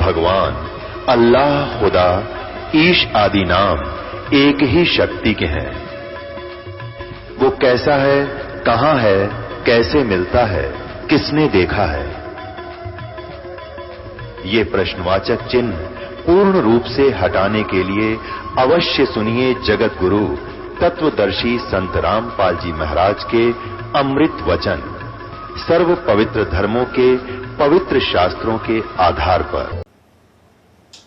भगवान अल्लाह, खुदा, ईश आदि नाम एक ही शक्ति के हैं। वो कैसा है, कहां है, कैसे मिलता है, किसने देखा है? ये प्रश्नवाचक चिन्ह पूर्ण रूप से हटाने के लिए अवश्य सुनिए जगत गुरु तत्वदर्शी संत रामपाल जी महाराज के अमृत वचन, सर्व पवित्र धर्मों के पवित्र शास्त्रों के आधार पर।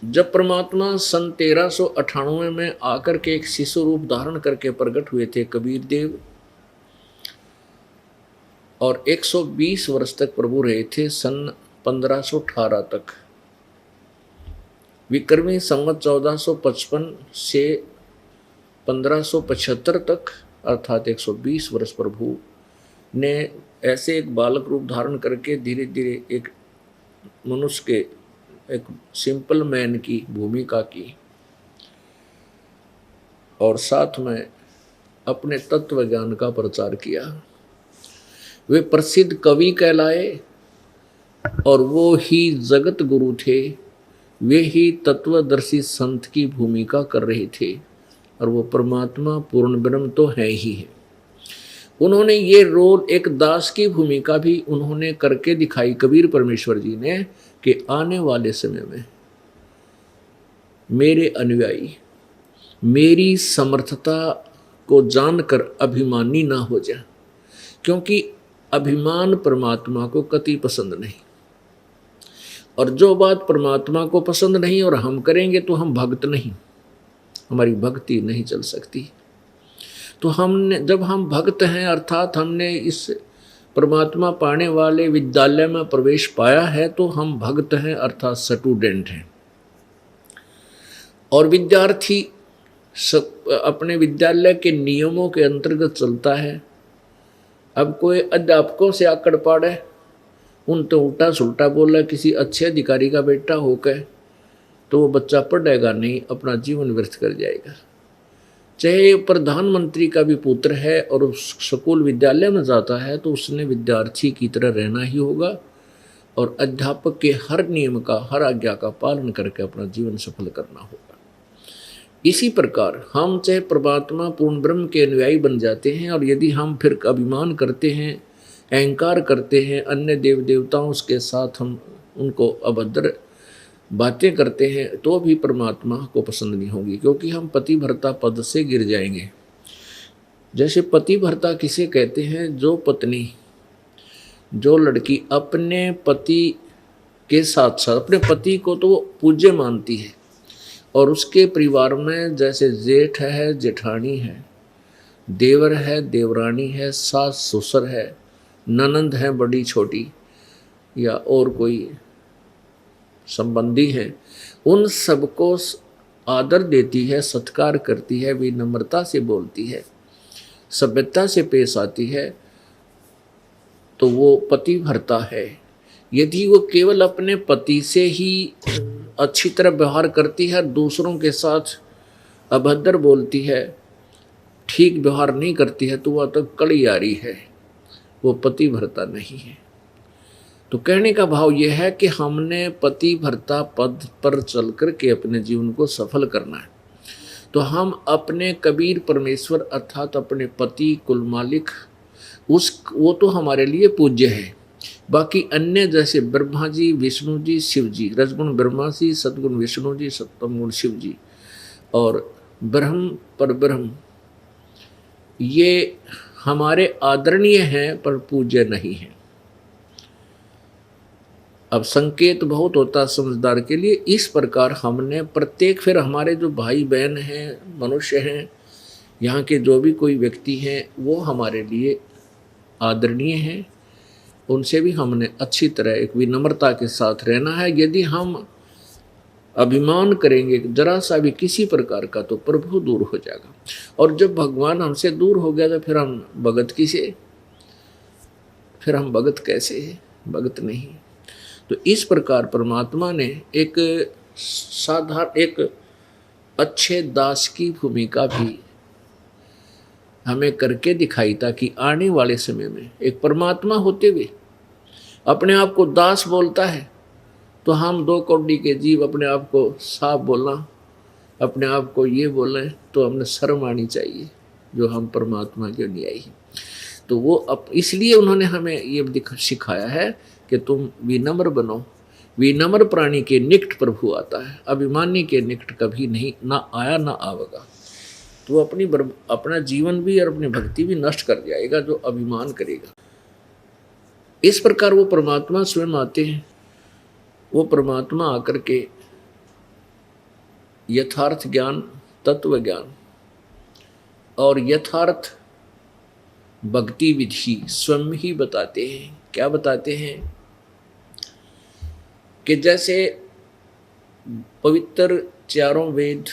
जब परमात्मा सन 1398 में आकर के एक शिशु रूप धारण करके प्रकट हुए थे कबीर देव, और 120 वर्ष तक प्रभु रहे थे, सन 1518 तक। विक्रमी संवत 1455 से 1575 तक, अर्थात 120 वर्ष प्रभु ने ऐसे एक बालक रूप धारण करके धीरे धीरे एक मनुष्य के, एक सिंपल मैन की भूमिका की, और साथ में अपने तत्व ज्ञान का प्रचार किया। वे प्रसिद्ध कवि कहलाए और वो ही जगत गुरु थे, वे ही तत्वदर्शी संत की भूमिका कर रहे थे, और वो परमात्मा पूर्ण ब्रह्म तो है ही है। उन्होंने ये रोल, एक दास की भूमिका भी उन्होंने करके दिखाई कबीर परमेश्वर जी ने, कि आने वाले समय में मेरे अनुयायी मेरी समर्थता को जानकर अभिमानी ना हो जाए, क्योंकि अभिमान परमात्मा को कति पसंद नहीं। और जो बात परमात्मा को पसंद नहीं और हम करेंगे तो हम भक्त नहीं, हमारी भक्ति नहीं चल सकती। तो हमने, जब हम भक्त हैं, अर्थात हमने इस परमात्मा पाने वाले विद्यालय में प्रवेश पाया है, तो हम भक्त हैं, अर्थात स्टूडेंट हैं। और विद्यार्थी अपने विद्यालय के नियमों के अंतर्गत चलता है। अब कोई अध्यापकों से आकड़ पाड़े, उन तो उल्टा सुल्टा बोला किसी अच्छे अधिकारी का बेटा होकर, तो वो बच्चा पढ़ेगा नहीं, अपना जीवन व्यर्थ कर जाएगा। चाहे प्रधानमंत्री का भी पुत्र है और उस स्कूल विद्यालय में जाता है, तो उसने विद्यार्थी की तरह रहना ही होगा, और अध्यापक के हर नियम का, हर आज्ञा का पालन करके अपना जीवन सफल करना होगा। इसी प्रकार हम चाहे परमात्मा पूर्ण ब्रह्म के अनुयायी बन जाते हैं, और यदि हम फिर अभिमान करते हैं, अहंकार करते हैं, अन्य देव देवताओं के साथ हम उनको अभद्र बातें करते हैं, तो भी परमात्मा को पसंद नहीं होगी, क्योंकि हम पतिव्रता पद से गिर जाएंगे। जैसे पतिव्रता किसे कहते हैं? जो पत्नी, जो लड़की अपने पति के साथ साथ अपने पति को तो पूज्य मानती है, और उसके परिवार में जैसे जेठ है, जेठानी है, देवर है, देवरानी है, सास ससुर है, ननंद है बड़ी छोटी, या और कोई संबंधी हैं, उन सबको आदर देती है, सत्कार करती है, विनम्रता से बोलती है, सभ्यता से पेश आती है, तो वो पतिव्रता है। यदि वो केवल अपने पति से ही अच्छी तरह व्यवहार करती है, दूसरों के साथ अभद्र बोलती है, ठीक व्यवहार नहीं करती है, तो वह तो कड़ियारी है, वो पतिव्रता नहीं है। तो कहने का भाव यह है कि हमने पतिव्रता पद पर चल कर के अपने जीवन को सफल करना है। तो हम अपने कबीर परमेश्वर, अर्थात अपने पति, कुल मालिक, वो तो हमारे लिए पूज्य है। बाकी अन्य जैसे ब्रह्मा जी, विष्णु जी, शिव जी, रजगुण ब्रह्मा जी, सद्गुण विष्णु जी, सप्तम गुण शिव जी, और ब्रह्म पर ब्रह्म, ये हमारे आदरणीय हैं पर पूज्य नहीं हैं। अब संकेत बहुत होता है समझदार के लिए। इस प्रकार हमने प्रत्येक, फिर हमारे जो भाई बहन हैं, मनुष्य हैं, यहाँ के जो भी कोई व्यक्ति हैं, वो हमारे लिए आदरणीय हैं, उनसे भी हमने अच्छी तरह एक विनम्रता के साथ रहना है। यदि हम अभिमान करेंगे जरा सा भी किसी प्रकार का, तो प्रभु दूर हो जाएगा। और जब भगवान हमसे दूर हो गया, तो फिर हम भगत किसे, फिर हम भगत कैसे हैं? भगत नहीं। तो इस प्रकार परमात्मा ने एक साधारण, एक अच्छे दास की भूमिका भी हमें करके दिखाई, ताकि आने वाले समय में एक परमात्मा होते हुए अपने आप को दास बोलता है, तो हम 2 कौड़ी के जीव अपने आप को साफ बोलना, अपने आप को ये बोलें तो हमने शर्म आनी चाहिए जो हम परमात्मा के अनुयायी हैं। तो वो इसलिए उन्होंने हमें ये सिखाया है कि तुम विनम्र बनो। विनम्र प्राणी के निकट प्रभु आता है, अभिमानी के निकट कभी नहीं ना आया ना आवेगा। तो अपना जीवन भी और अपनी भक्ति भी नष्ट कर जाएगा जो अभिमान करेगा। इस प्रकार वो परमात्मा स्वयं आते हैं। वो परमात्मा आकर के यथार्थ ज्ञान, तत्व ज्ञान और यथार्थ भक्ति विधि स्वयं ही बताते हैं। क्या बताते हैं कि जैसे पवित्र चारों वेद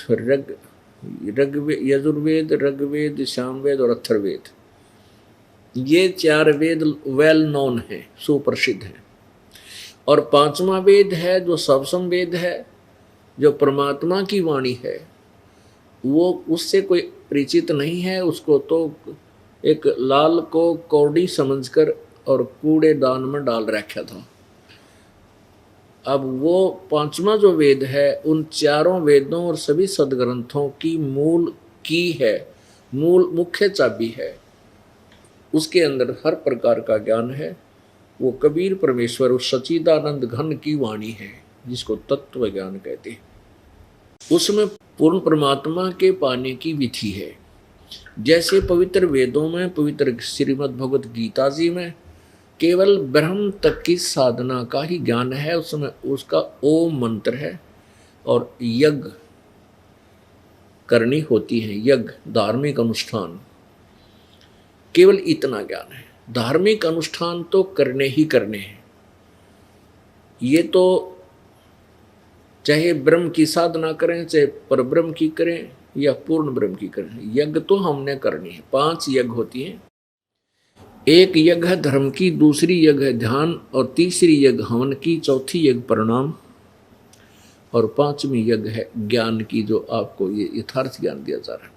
यजुर्वेद, ऋग्वेद, सामवेद और अथर्ववेद, ये 4 वेद वेल नोन है, सुप्रसिद्ध है। और 5वां वेद है जो सवसम वेद है, जो परमात्मा की वाणी है, वो उससे कोई परिचित नहीं है। उसको तो एक लाल को कौड़ी समझकर और कूड़ेदान में डाल रखा था। अब वो 5वां जो वेद है उन 4 वेदों और सभी सदग्रंथों की मूल की है, मूल मुख्य चाबी है। उसके अंदर हर प्रकार का ज्ञान है। वो कबीर परमेश्वर उस सच्चिदानंद घन की वाणी है जिसको तत्व ज्ञान कहते हैं। उसमें पूर्ण परमात्मा के पाने की विधि है। जैसे पवित्र वेदों में, पवित्र श्रीमद् भगवत गीता जी में केवल ब्रह्म तक की साधना का ही ज्ञान है। उसमें उसका ओम मंत्र है और यज्ञ करनी होती है, यज्ञ धार्मिक अनुष्ठान, केवल इतना ज्ञान है। धार्मिक अनुष्ठान तो करने ही करने हैं। ये तो चाहे ब्रह्म की साधना करें, चाहे परब्रह्म की करें या पूर्ण ब्रह्म की करें, यज्ञ तो हमने करनी है। 5 यज्ञ होती हैं। एक यज्ञ है धर्म की, दूसरी यज्ञ है ध्यान, और तीसरी यज्ञ हवन की, चौथी यज्ञ प्रणाम, और 5वीं यज्ञ है ज्ञान की, जो आपको ये यथार्थ ज्ञान दिया जा रहा है।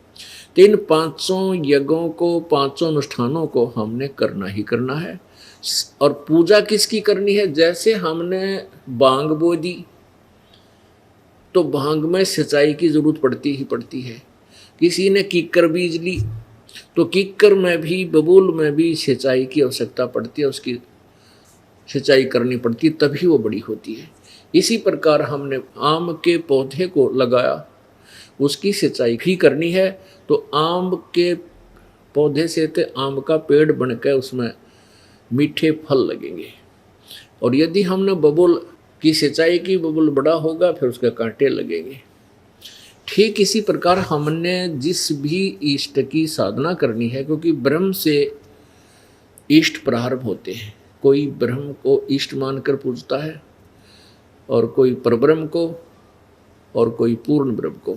तो इन 5 यज्ञों को, 5 अनुष्ठानों को हमने करना ही करना है। और पूजा किसकी करनी है? जैसे हमने भांग बो दी तो भांग में सिंचाई की जरूरत पड़ती ही पड़ती है। किसी ने कीकर बीज ली तो कीकर में भी, बबूल में भी सिंचाई की आवश्यकता पड़ती है, उसकी सिंचाई करनी पड़ती है, तभी वो बड़ी होती है। इसी प्रकार हमने आम के पौधे को लगाया, उसकी सिंचाई भी करनी है, तो आम के पौधे से तो आम का पेड़ बनकर उसमें मीठे फल लगेंगे। और यदि हमने बबूल की सिंचाई की, बबूल बड़ा होगा, फिर उसके कांटे लगेंगे। ठीक इसी प्रकार हमने जिस भी इष्ट की साधना करनी है, क्योंकि ब्रह्म से इष्ट प्रारंभ होते हैं। कोई ब्रह्म को इष्ट मानकर पूजता है, और कोई परब्रह्म को, और कोई पूर्ण ब्रह्म को।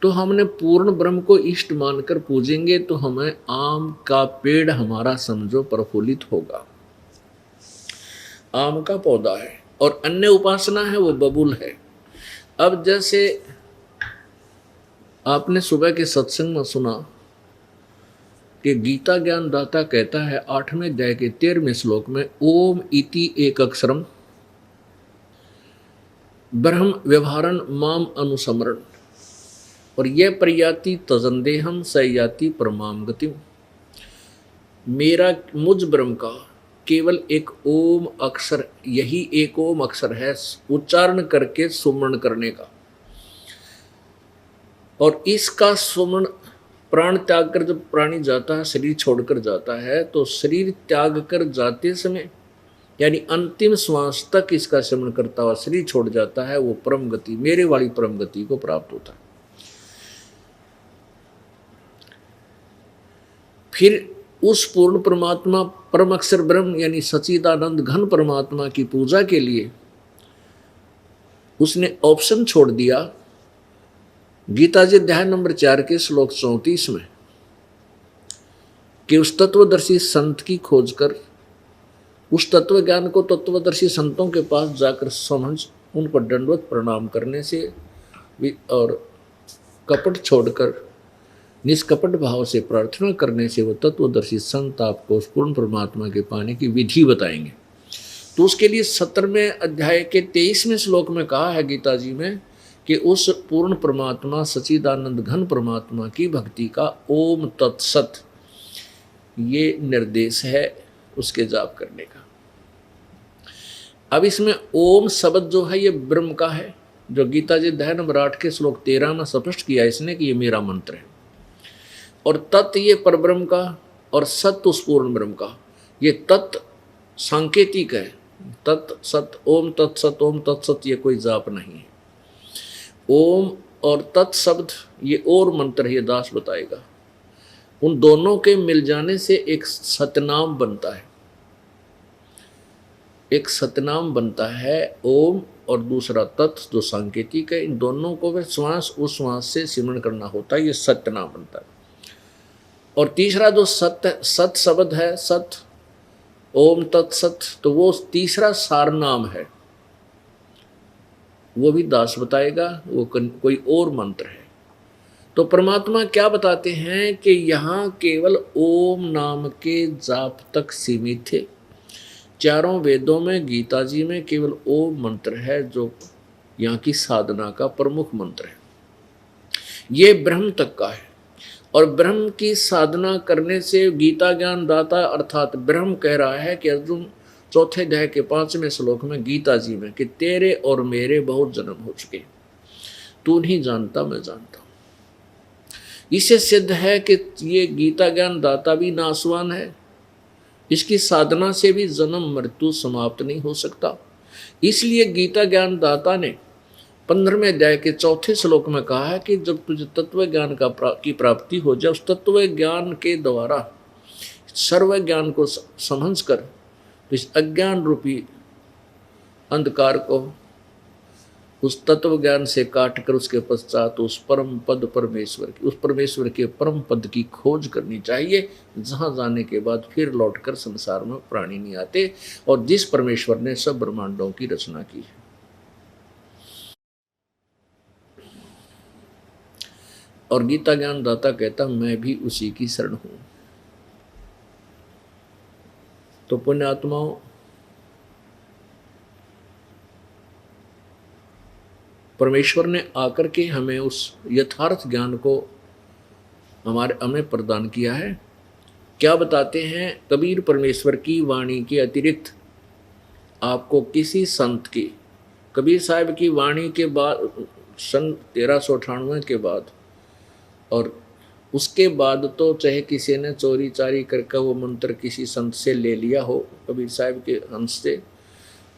तो हमने पूर्ण ब्रह्म को इष्ट मानकर पूजेंगे तो हमें आम का पेड़ हमारा समझो प्रफुल्लित होगा। आम का पौधा है। और अन्य उपासना है वो बबूल है। अब जैसे आपने सुबह के सत्संग में सुना कि गीता ज्ञान दाता कहता है 8वें अध्याय के 13वें श्लोक में, ओम इति एक अक्षरम ब्रह्म व्यवहारन माम अनुसमरण, और यह प्रयाति तजंदेहम सयाति परमाम गतिम। मेरा मुझ ब्रह्म का केवल एक ओम अक्षर, यही एक ओम अक्षर है उच्चारण करके सुमरण करने का। और इसका सुमरण, प्राण त्याग कर जब प्राणी जाता है, शरीर छोड़कर जाता है, तो शरीर त्याग कर जाते समय यानी अंतिम श्वास तक इसका स्मरण करता हुआ शरीर छोड़ जाता है, वो परम गति, मेरे वाली परम गति को प्राप्त होता है। फिर उस पूर्ण परमात्मा, परम अक्षर ब्रह्म यानी सच्चिदानंद घन परमात्मा की पूजा के लिए उसने ऑप्शन छोड़ दिया गीता जी अध्याय नंबर 4 के श्लोक 34 में, कि उस तत्वदर्शी संत की खोज कर, उस तत्व ज्ञान को तत्वदर्शी संतों के पास जाकर समझ, उनको दंडवत प्रणाम करने से और कपट छोड़कर निष्कपट भाव से प्रार्थना करने से वो तत्वदर्शी संत आपको उस पूर्ण परमात्मा के पाने की विधि बताएंगे। तो उसके लिए 17वें अध्याय के 23वें श्लोक में कहा है गीता जी में कि उस पूर्ण परमात्मा सच्चिदानंद घन परमात्मा की भक्ति का ओम तत्सत ये निर्देश है उसके जाप करने का। अब इसमें ओम शब्द जो है ये ब्रह्म का है, जो गीता जी अध्याय नंबर 8 के श्लोक 13 में स्पष्ट किया इसने कि ये मेरा मंत्र है। और तत् ये परब्रह्म का और सत उस पूर्ण ब्रह्म का। ये तत् सांकेतिक है, तत् सत ओम तत्सत ये कोई जाप नहीं है। ओम और तत् शब्द ये और मंत्र ये दास बताएगा। उन दोनों के मिल जाने से एक सतनाम बनता है, एक सतनाम बनता है ओम और दूसरा तत् जो सांकेतिक है। इन दोनों को वे श्वास उस श्वास से सिमरण करना होता है, ये सतनाम बनता है। और तीसरा जो सत शब्द है, सत ओम तत्सत, तो वो तीसरा सार नाम है, वो भी दास बताएगा, वो कोई और मंत्र है। तो परमात्मा क्या बताते हैं कि यहाँ केवल ओम नाम के जाप तक सीमित थे। चारों वेदों में गीता जी में केवल ओम मंत्र है जो यहाँ की साधना का प्रमुख मंत्र है। ये ब्रह्म तक का है। और ब्रह्म की साधना करने से गीता ज्ञान दाता अर्थात ब्रह्म कह रहा है कि अर्जुन चौथे अध्याय के 5वें श्लोक में गीता जी में कि तेरे और मेरे बहुत जन्म हो चुके, तू नहीं जानता मैं जानता हूं। इससे सिद्ध है कि ये गीता ज्ञान दाता भी नासवान है, इसकी साधना से भी जन्म मृत्यु समाप्त नहीं हो सकता। इसलिए गीता ज्ञान दाता ने 15वें अध्याय के 4थे श्लोक में कहा है कि जब तुझे तत्व ज्ञान की प्राप्ति हो जाए, उस तत्व ज्ञान के द्वारा सर्व ज्ञान को समझ कर इस अज्ञान रूपी अंधकार को उस तत्व ज्ञान से काट कर उसके पश्चात उस परम पद परमेश्वर की, उस परमेश्वर के परम पद की खोज करनी चाहिए, जहाँ जाने के बाद फिर लौटकर संसार में प्राणी नहीं आते, और जिस परमेश्वर ने सब ब्रह्मांडों की रचना की है। और गीता ज्ञान दाता कहता मैं भी उसी की शरण हूं। तो पुण्यात्माओं, परमेश्वर ने आकर के हमें उस यथार्थ ज्ञान को हमें प्रदान किया है। क्या बताते हैं कबीर, परमेश्वर की वाणी के अतिरिक्त आपको किसी संत की, कबीर साहब की वाणी के बाद सन 1398 के बाद और उसके बाद तो चाहे किसी ने चोरी चारी करके वो मंत्र किसी संत से ले लिया हो, कबीर साहब के हंस से,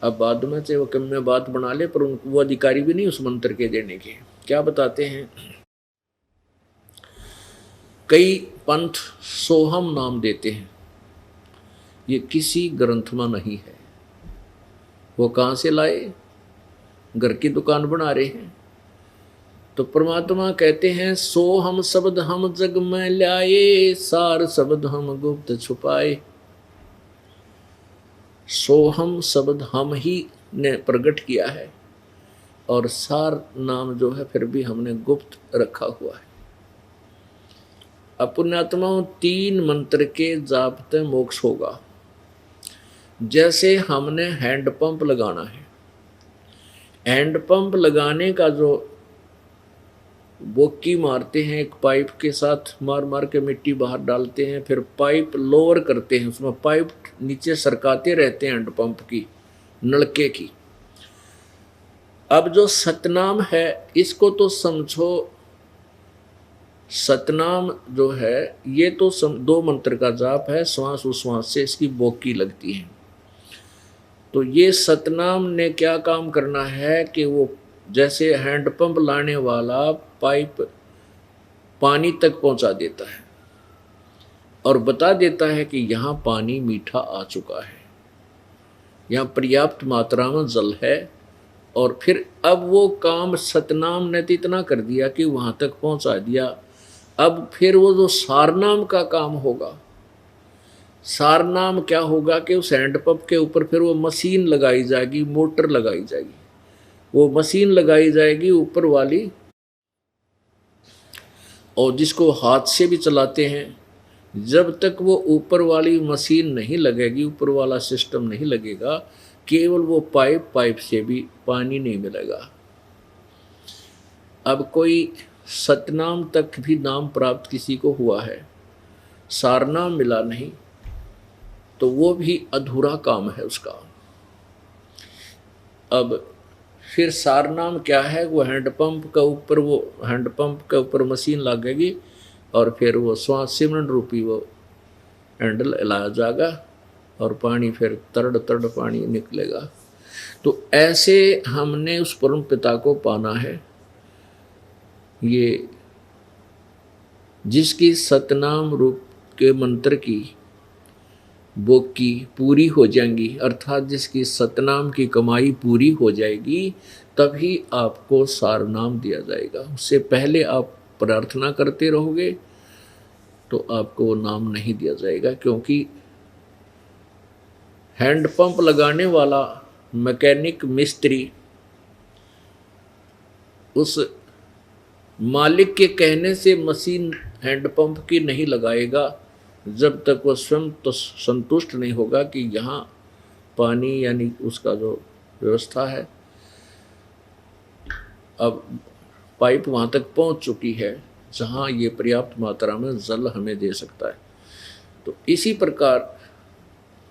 अब बाद में चाहे वो कम में बात बना ले, पर उनको वो अधिकारी भी नहीं उस मंत्र के देने के। क्या बताते हैं, कई पंथ सोहम नाम देते हैं, ये किसी ग्रंथ में नहीं है। वो कहाँ से लाए? घर की दुकान बना रहे हैं। तो परमात्मा कहते हैं सो हम शब्द हम जग में लाए, सार शब्द हम गुप्त छुपाए। सोहम शब्द हम ही ने प्रकट किया है, और सार नाम जो है फिर भी हमने गुप्त रखा हुआ है। पुण्यात्माओं, 3 मंत्र के जाप से मोक्ष होगा। जैसे हमने हैंडपंप लगाना है, हैंडपंप लगाने का जो बोकी मारते हैं, एक पाइप के साथ मार मार के मिट्टी बाहर डालते हैं, फिर पाइप लोअर करते हैं, उसमें पाइप नीचे सरकाते रहते हैं हैंडपंप की, नलके की। अब जो सतनाम है इसको तो समझो, सतनाम जो है ये तो 2 मंत्र का जाप है, श्वास उश्वास से इसकी बोकी लगती है। तो ये सतनाम ने क्या काम करना है कि वो जैसे हैंडपंप लाने वाला पाइप पानी तक पहुंचा देता है और बता देता है कि यहाँ पानी मीठा आ चुका है, यहाँ पर्याप्त मात्रा में जल है। और फिर अब वो काम सतनाम ने तो इतना कर दिया कि वहाँ तक पहुँचा दिया। अब फिर वो जो सारनाम का काम होगा, सारनाम क्या होगा कि उस हैंडपंप के ऊपर फिर वो मशीन लगाई जाएगी, मोटर लगाई जाएगी, वो मशीन लगाई जाएगी ऊपर वाली, और जिसको हाथ से भी चलाते हैं। जब तक वो ऊपर वाली मशीन नहीं लगेगी, ऊपर वाला सिस्टम नहीं लगेगा, केवल वो पाइप से भी पानी नहीं मिलेगा। अब कोई सतनाम तक भी नाम प्राप्त किसी को हुआ है, सारनाम मिला नहीं, तो वो भी अधूरा काम है उसका। अब फिर सारनाम क्या है, वो हैंडपंप के ऊपर मशीन लगेगी और फिर वो श्वास सिमरन रूपी वो हैंडल हिलाया जाएगा और पानी फिर तरड़ तरड़ पानी निकलेगा। तो ऐसे हमने उस परम पिता को पाना है। ये जिसकी सतनाम रूप के मंत्र की बोकी पूरी हो जाएंगी, अर्थात जिसकी सतनाम की कमाई पूरी हो जाएगी, तभी आपको सारनाम दिया जाएगा। उससे पहले आप प्रार्थना करते रहोगे तो आपको वो नाम नहीं दिया जाएगा, क्योंकि हैंडपंप लगाने वाला मैकेनिक मिस्त्री उस मालिक के कहने से मशीन हैंडपंप की नहीं लगाएगा जब तक वह स्वयं तो संतुष्ट नहीं होगा कि यहाँ पानी यानी उसका जो व्यवस्था है, अब पाइप वहाँ तक पहुँच चुकी है जहाँ ये पर्याप्त मात्रा में जल हमें दे सकता है। तो इसी प्रकार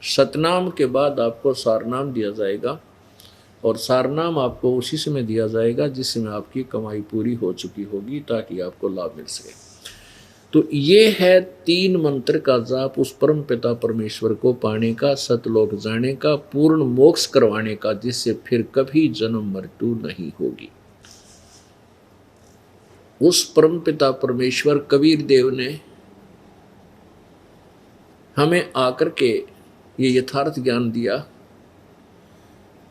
सतनाम के बाद आपको सारनाम दिया जाएगा, और सारनाम आपको उसी समय दिया जाएगा जिस समय आपकी कमाई पूरी हो चुकी होगी, ताकि आपको लाभ मिल सके। तो ये है 3 मंत्र का जाप उस परम पिता परमेश्वर को पाने का, सतलोक जाने का, पूर्ण मोक्ष करवाने का, जिससे फिर कभी जन्म मृत्यु नहीं होगी। उस परम पिता परमेश्वर कबीर देव ने हमें आकर के ये यथार्थ ज्ञान दिया।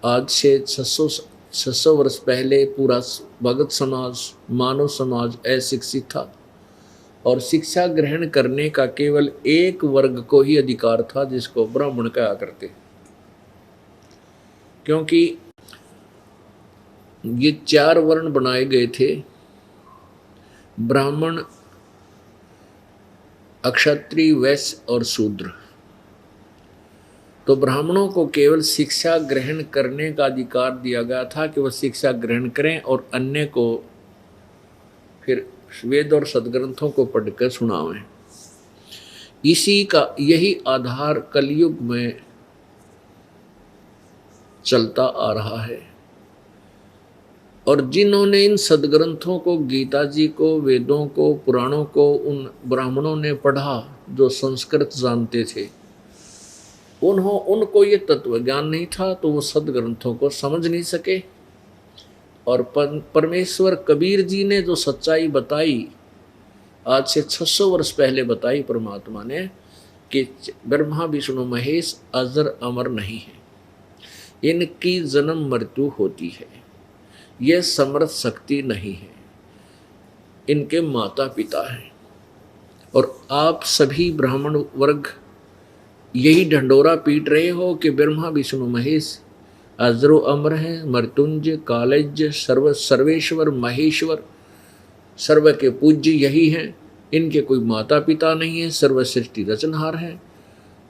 आज से 600 वर्ष पहले पूरा भगत समाज, मानव समाज अशिक्षित था और शिक्षा ग्रहण करने का केवल एक वर्ग को ही अधिकार था, जिसको ब्राह्मण कहा करते, क्योंकि ये 4 वर्ण बनाए गए थे, ब्राह्मण, अक्षत्रिय, वैश्य और शूद्र। तो ब्राह्मणों को केवल शिक्षा ग्रहण करने का अधिकार दिया गया था कि वह शिक्षा ग्रहण करें और अन्य को फिर वेद और सदग्रंथों को पढ़कर सुनावें। इसी का यही आधार कलयुग में चलता आ रहा है। और जिन्होंने इन सदग्रंथों को, गीता जी को, वेदों को, पुराणों को उन ब्राह्मणों ने पढ़ा जो संस्कृत जानते थे, उनको ये तत्व ज्ञान नहीं था, तो वो सदग्रंथों को समझ नहीं सके। और परमेश्वर कबीर जी ने जो सच्चाई बताई, आज से 600 वर्ष पहले बताई परमात्मा ने, कि ब्रह्मा विष्णु महेश अजर अमर नहीं है, इनकी जन्म मृत्यु होती है, ये समर्थ शक्ति नहीं है, इनके माता पिता हैं। और आप सभी ब्राह्मण वर्ग यही ढंडोरा पीट रहे हो कि ब्रह्मा विष्णु महेश अजरो अमर हैं, मृत्युंजय, कालज्य, सर्वेश्वर, महेश्वर, सर्व के पूज्य यही हैं, इनके कोई माता पिता नहीं है, सर्व सृष्टि रचनहार हैं।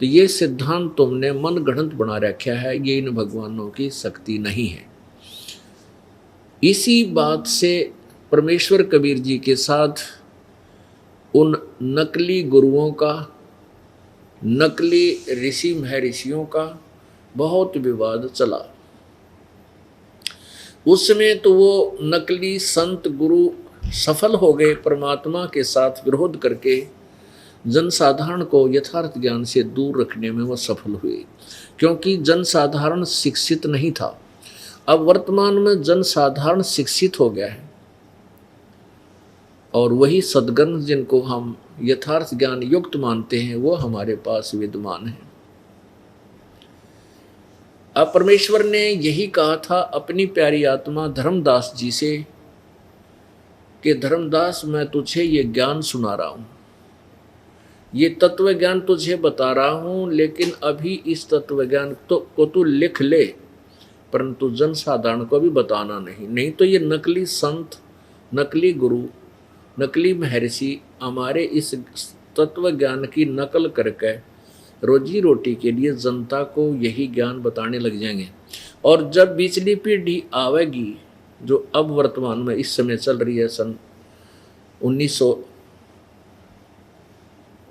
तो ये सिद्धांत तुमने मन गढ़ंत बना रखा है, ये इन भगवानों की शक्ति नहीं है। इसी बात से परमेश्वर कबीर जी के साथ उन नकली गुरुओं का, नकली ऋषि महर्षियों का बहुत विवाद चला। उस समय तो वो नकली संत गुरु सफल हो गए, परमात्मा के साथ विरोध करके जनसाधारण को यथार्थ ज्ञान से दूर रखने में वो सफल हुए, क्योंकि जनसाधारण शिक्षित नहीं था। अब वर्तमान में जनसाधारण शिक्षित हो गया है, और वही सद्गुण जिनको हम यथार्थ ज्ञान युक्त मानते हैं वो हमारे पास विद्यमान है। अब परमेश्वर ने यही कहा था अपनी प्यारी आत्मा धर्मदास जी से कि धर्मदास, मैं तुझे ये ज्ञान सुना रहा हूँ, ये तत्व ज्ञान तुझे बता रहा हूँ, लेकिन अभी इस तत्व ज्ञान को तू लिख ले, परंतु जनसाधारण को भी बताना नहीं तो ये नकली संत, नकली गुरु, नकली महर्षि हमारे इस तत्व ज्ञान की नकल करके रोजी रोटी के लिए जनता को यही ज्ञान बताने लग जाएंगे। और जब पिछली पीढ़ी आवेगी जो अब वर्तमान में इस समय चल रही है, सन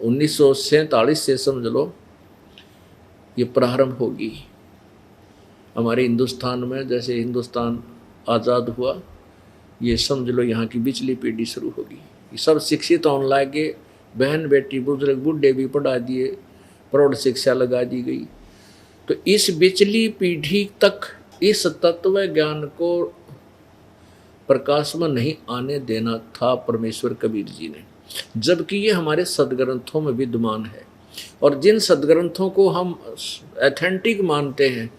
1947 से समझ लो ये प्रारंभ होगी हमारे हिंदुस्तान में। जैसे हिंदुस्तान आज़ाद हुआ, ये समझ लो यहाँ की पिछली पीढ़ी शुरू होगी। ये सब शिक्षित होने लगे, बहन बेटी बुजुर्ग बूढ़े भी पढ़ा दिए, प्रौढ़ शिक्षा लगा दी गई। तो इस पिछली पीढ़ी तक इस तत्व ज्ञान को प्रकाश में नहीं आने देना था परमेश्वर कबीर जी ने, जबकि ये हमारे सदग्रंथों में विद्यमान है। और जिन सदग्रंथों को हम ऑथेंटिक मानते हैं,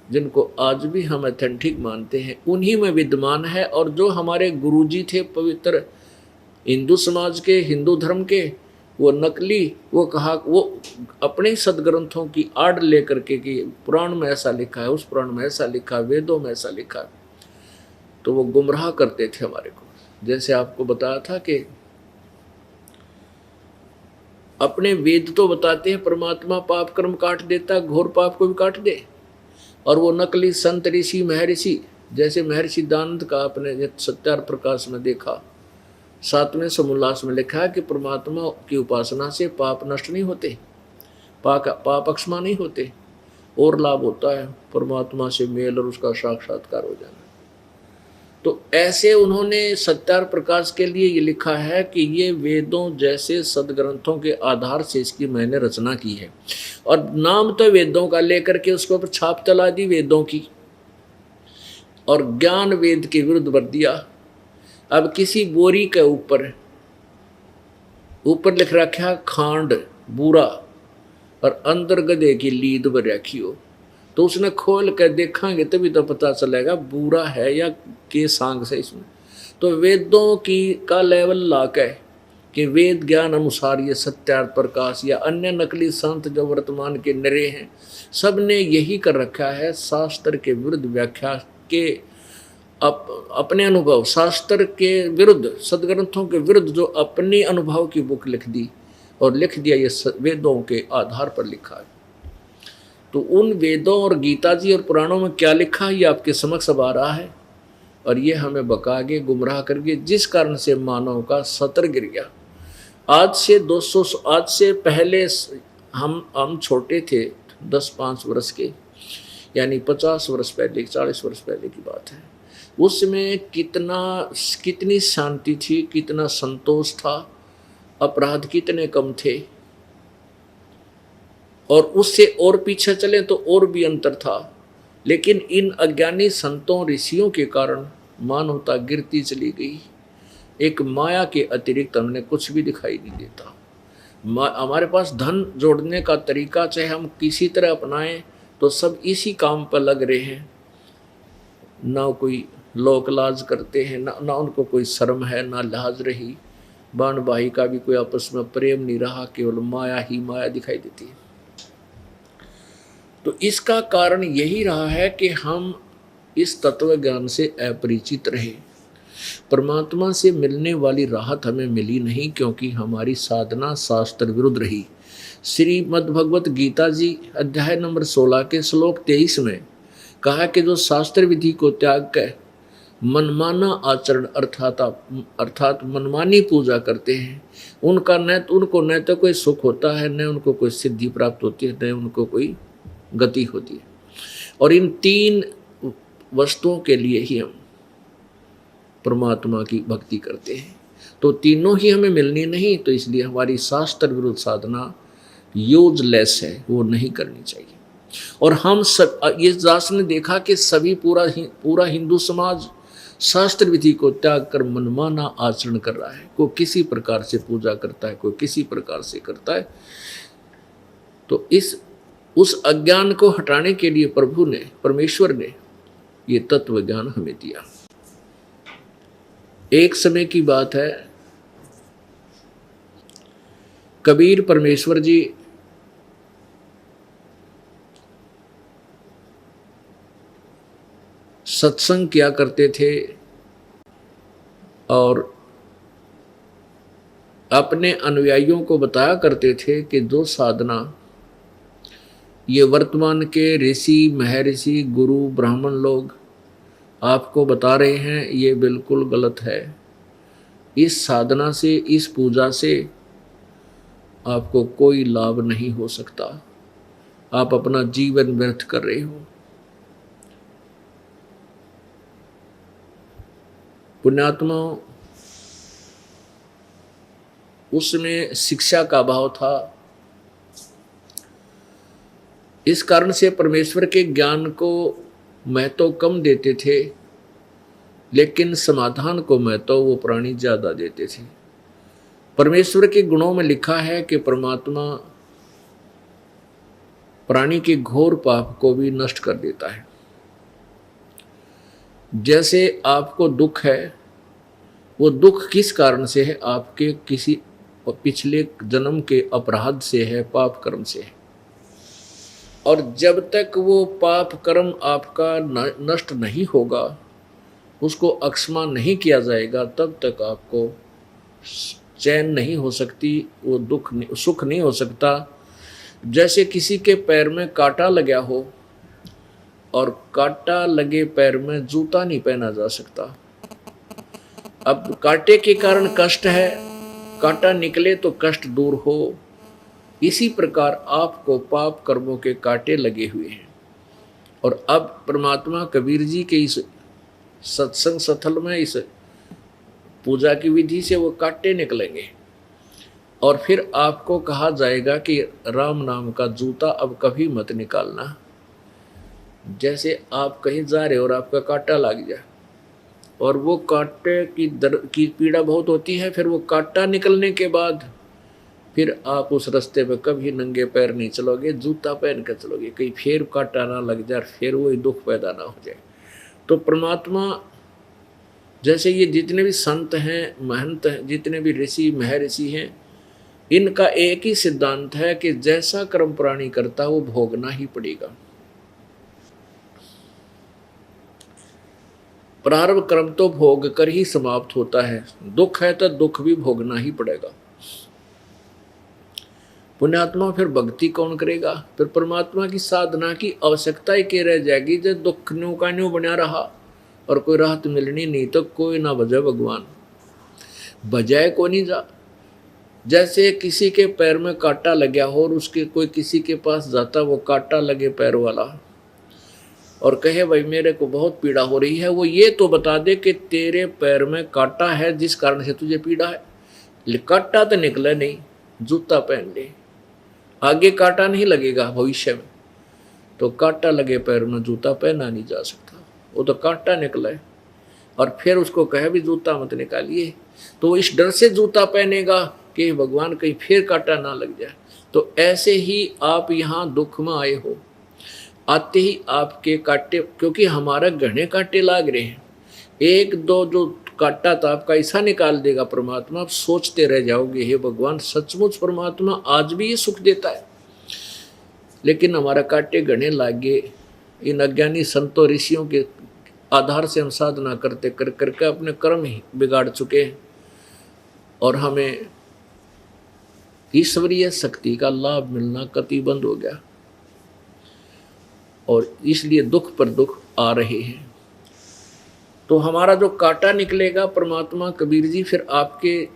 जिनको आज भी हम ऑथेंटिक मानते हैं, उन्हीं में विद्यमान है। और जो हमारे गुरुजी थे पवित्र हिंदू समाज के, हिंदू धर्म के, वो नकली, वो कहा, वो अपने सदग्रंथों की आड़ लेकर के कि पुराण में ऐसा लिखा है, उस पुराण में ऐसा लिखा है, वेदों में ऐसा लिखा है, तो वो गुमराह करते थे हमारे को। जैसे आपको बताया था कि अपने वेद तो बताते हैं परमात्मा पाप कर्म काट देता, घोर पाप को भी काट दे। और वो नकली संत ऋषि महर्षि, जैसे महर्षि दानंद का आपने सत्यार प्रकाश में देखा, 7वें समोल्लास में लिखा है कि परमात्मा की उपासना से पाप नष्ट नहीं होते, पाप अक्षमा नहीं होते, और लाभ होता है परमात्मा से मेल और उसका साक्षात्कार हो जाना। तो ऐसे उन्होंने सत्यार प्रकाश के लिए ये लिखा है कि ये वेदों जैसे सदग्रंथों के आधार से इसकी मैंने रचना की है। और नाम तो वेदों का लेकर के उसके ऊपर छाप चला दी वेदों की, और ज्ञान वेद के विरुद्ध भर दिया। अब किसी बोरी के ऊपर लिख रखा है खांड बुरा, और अंदर गधे की लीद भर रखी हो, तो उसने खोल कर देखेंगे तभी तो पता चलेगा बुरा है या के सांग से इसमें। तो वेदों की का लेवल लाके कि वेद ज्ञान अनुसार ये सत्यार्थ प्रकाश या अन्य नकली संत जो वर्तमान के नरे हैं, सब ने यही कर रखा है, शास्त्र के विरुद्ध व्याख्या के अपने अनुभव, शास्त्र के विरुद्ध, सदग्रंथों के विरुद्ध जो अपनी अनुभव की बुक लिख दी और लिख दिया ये वेदों के आधार पर लिखा है। तो उन वेदों और गीता जी और पुराणों में क्या लिखा है ये आपके समक्ष अब आ रहा है, और ये हमें बकागे गुमराह करके, जिस कारण से मानव का सतर गिर गया। आज से पहले हम छोटे थे, 10-5 वर्ष के, यानी 50 वर्ष पहले, 40 वर्ष पहले की बात है। उसमें कितनी शांति थी, कितना संतोष था, अपराध कितने कम थे, और उससे और पीछे चले तो और भी अंतर था। लेकिन इन अज्ञानी संतों ऋषियों के कारण मानवता गिरती चली गई। एक माया के अतिरिक्त हमने कुछ भी दिखाई नहीं देता। हमारे पास धन जोड़ने का तरीका चाहे हम किसी तरह अपनाएं तो सब इसी काम पर लग रहे हैं। ना कोई लोक लाज करते हैं, ना उनको कोई शर्म है, ना लिहाज रही। बाण भाई का भी कोई आपस में प्रेम नहीं रहा, केवल माया ही माया दिखाई देती है। तो इसका कारण यही रहा है कि हम इस तत्व ज्ञान से अपरिचित रहे। परमात्मा से मिलने वाली राहत हमें मिली नहीं, क्योंकि हमारी साधना शास्त्र विरुद्ध रही। श्रीमद् भगवत गीता जी अध्याय नंबर 16 के श्लोक 23 में कहा कि जो शास्त्र विधि को त्याग कर मनमाना आचरण अर्थात मनमानी पूजा करते हैं, उनको न तो कोई सुख होता है, न उनको कोई सिद्धि प्राप्त होती है, न उनको कोई गति होती है। और इन 3 वस्तुओं के लिए ही हम परमात्मा की भक्ति करते हैं। तो तीनों ही हमें मिलनी नहीं, तो इसलिए हमारी शास्त्र विरुद्ध साधना यूजलेस है, वो नहीं करनी चाहिए। और हम सब ये दास ने देखा कि सभी पूरा हिंदू समाज शास्त्र विधि को त्याग कर मनमाना आचरण कर रहा है। कोई किसी प्रकार से पूजा करता है, कोई किसी प्रकार से करता है। तो उस अज्ञान को हटाने के लिए परमेश्वर ने ये तत्व ज्ञान हमें दिया। एक समय की बात है, कबीर परमेश्वर जी सत्संग किया करते थे, और अपने अनुयायियों को बताया करते थे कि जो साधना ये वर्तमान के ऋषि, महर्षि, गुरु, ब्राह्मण लोग आपको बता रहे हैं, ये बिल्कुल गलत है। इस साधना से, इस पूजा से आपको कोई लाभ नहीं हो सकता। आप अपना जीवन व्यर्थ कर रहे हो। पुण्यात्मा, उसमें शिक्षा का अभाव था। इस कारण से परमेश्वर के ज्ञान को महत्व कम देते थे, लेकिन समाधान को महत्व वो प्राणी ज्यादा देते थे। परमेश्वर के गुणों में लिखा है कि परमात्मा प्राणी के घोर पाप को भी नष्ट कर देता है। जैसे आपको दुख है, वो दुख किस कारण से है? आपके किसी पिछले जन्म के अपराध से है, पाप कर्म से है। और जब तक वो पाप कर्म आपका नष्ट नहीं होगा, उसको अक्षमा नहीं किया जाएगा, तब तक आपको चैन नहीं हो सकती, वो दुख सुख नहीं हो सकता। जैसे किसी के पैर में कांटा लगा हो और कांटा लगे पैर में जूता नहीं पहना जा सकता। अब कांटे के कारण कष्ट है, कांटा निकले तो कष्ट दूर हो। इसी प्रकार आपको पाप कर्मों के कांटे लगे हुए हैं। और अब परमात्मा कबीर जी के इस सत्संग स्थल में, इस पूजा की विधि से वो कांटे निकलेंगे और फिर आपको कहा जाएगा कि राम नाम का जूता अब कभी मत निकालना। जैसे आप कहीं जा रहे हो और आपका कांटा लग जाए और वो कांटे की पीड़ा बहुत होती है, फिर वो कांटा निकलने के बाद फिर आप उस रास्ते पे कभी नंगे पैर नहीं चलोगे, जूता पहन कर चलोगे, कहीं फिर कांटा ना लग जाए, फिर वही दुख पैदा ना हो जाए। तो परमात्मा जैसे ये जितने भी संत हैं, महंत हैं, जितने भी ऋषि महर्षि हैं, इनका एक ही सिद्धांत है कि जैसा कर्म प्राणी करता वो भोगना ही पड़ेगा। प्रारब्ध कर्म तो भोग कर ही समाप्त होता है। दुख है तो दुख भी भोगना ही पड़ेगा। पुण्यात्मा फिर भक्ति कौन करेगा? फिर परमात्मा की साधना की आवश्यकता ही क्या रह जाएगी? जब दुख न्यू का न्यू बना रहा और कोई राहत मिलनी नहीं, तो कोई ना बजा भगवान, बजाय को नहीं जा। जैसे किसी के पैर में कांटा लगा हो और उसके कोई किसी के पास जाता, वो कांटा लगे पैर वाला, और कहे भाई मेरे को बहुत पीड़ा हो रही है, वो ये तो बता दे कि तेरे पैर में कांटा है जिस कारण से तुझे पीड़ा है। कांटा तो निकला नहीं, जूता पहन ले, आगे कांटा नहीं लगेगा भविष्य में। तो कांटा लगे पैर में जूता पहना नहीं जा सकता, वो तो कांटा निकला है। और फिर उसको कहे भी जूता मत निकालिए, तो इस डर से जूता पहनेगा कि भगवान कहीं फिर कांटा ना लग जाए। तो ऐसे ही आप यहाँ दुख में आए हो, आते ही आपके कांटे, क्योंकि हमारा घने कांटे लाग रहे हैं, एक दो जो कांटा तो आपका ऐसा निकाल देगा परमात्मा, आप सोचते रह जाओगे हे भगवान, सचमुच परमात्मा आज भी ये सुख देता है। लेकिन हमारा कांटे घने लागे, इन अज्ञानी संतों ऋषियों के आधार से हम साधना करते कर करके अपने कर्म ही बिगाड़ चुके हैं और हमें ईश्वरीय शक्ति का लाभ मिलना कति बंद हो गया, और इसलिए दुख पर दुख आ रहे हैं। तो हमारा जो कांटा निकलेगा, परमात्मा कबीर जी फिर आपके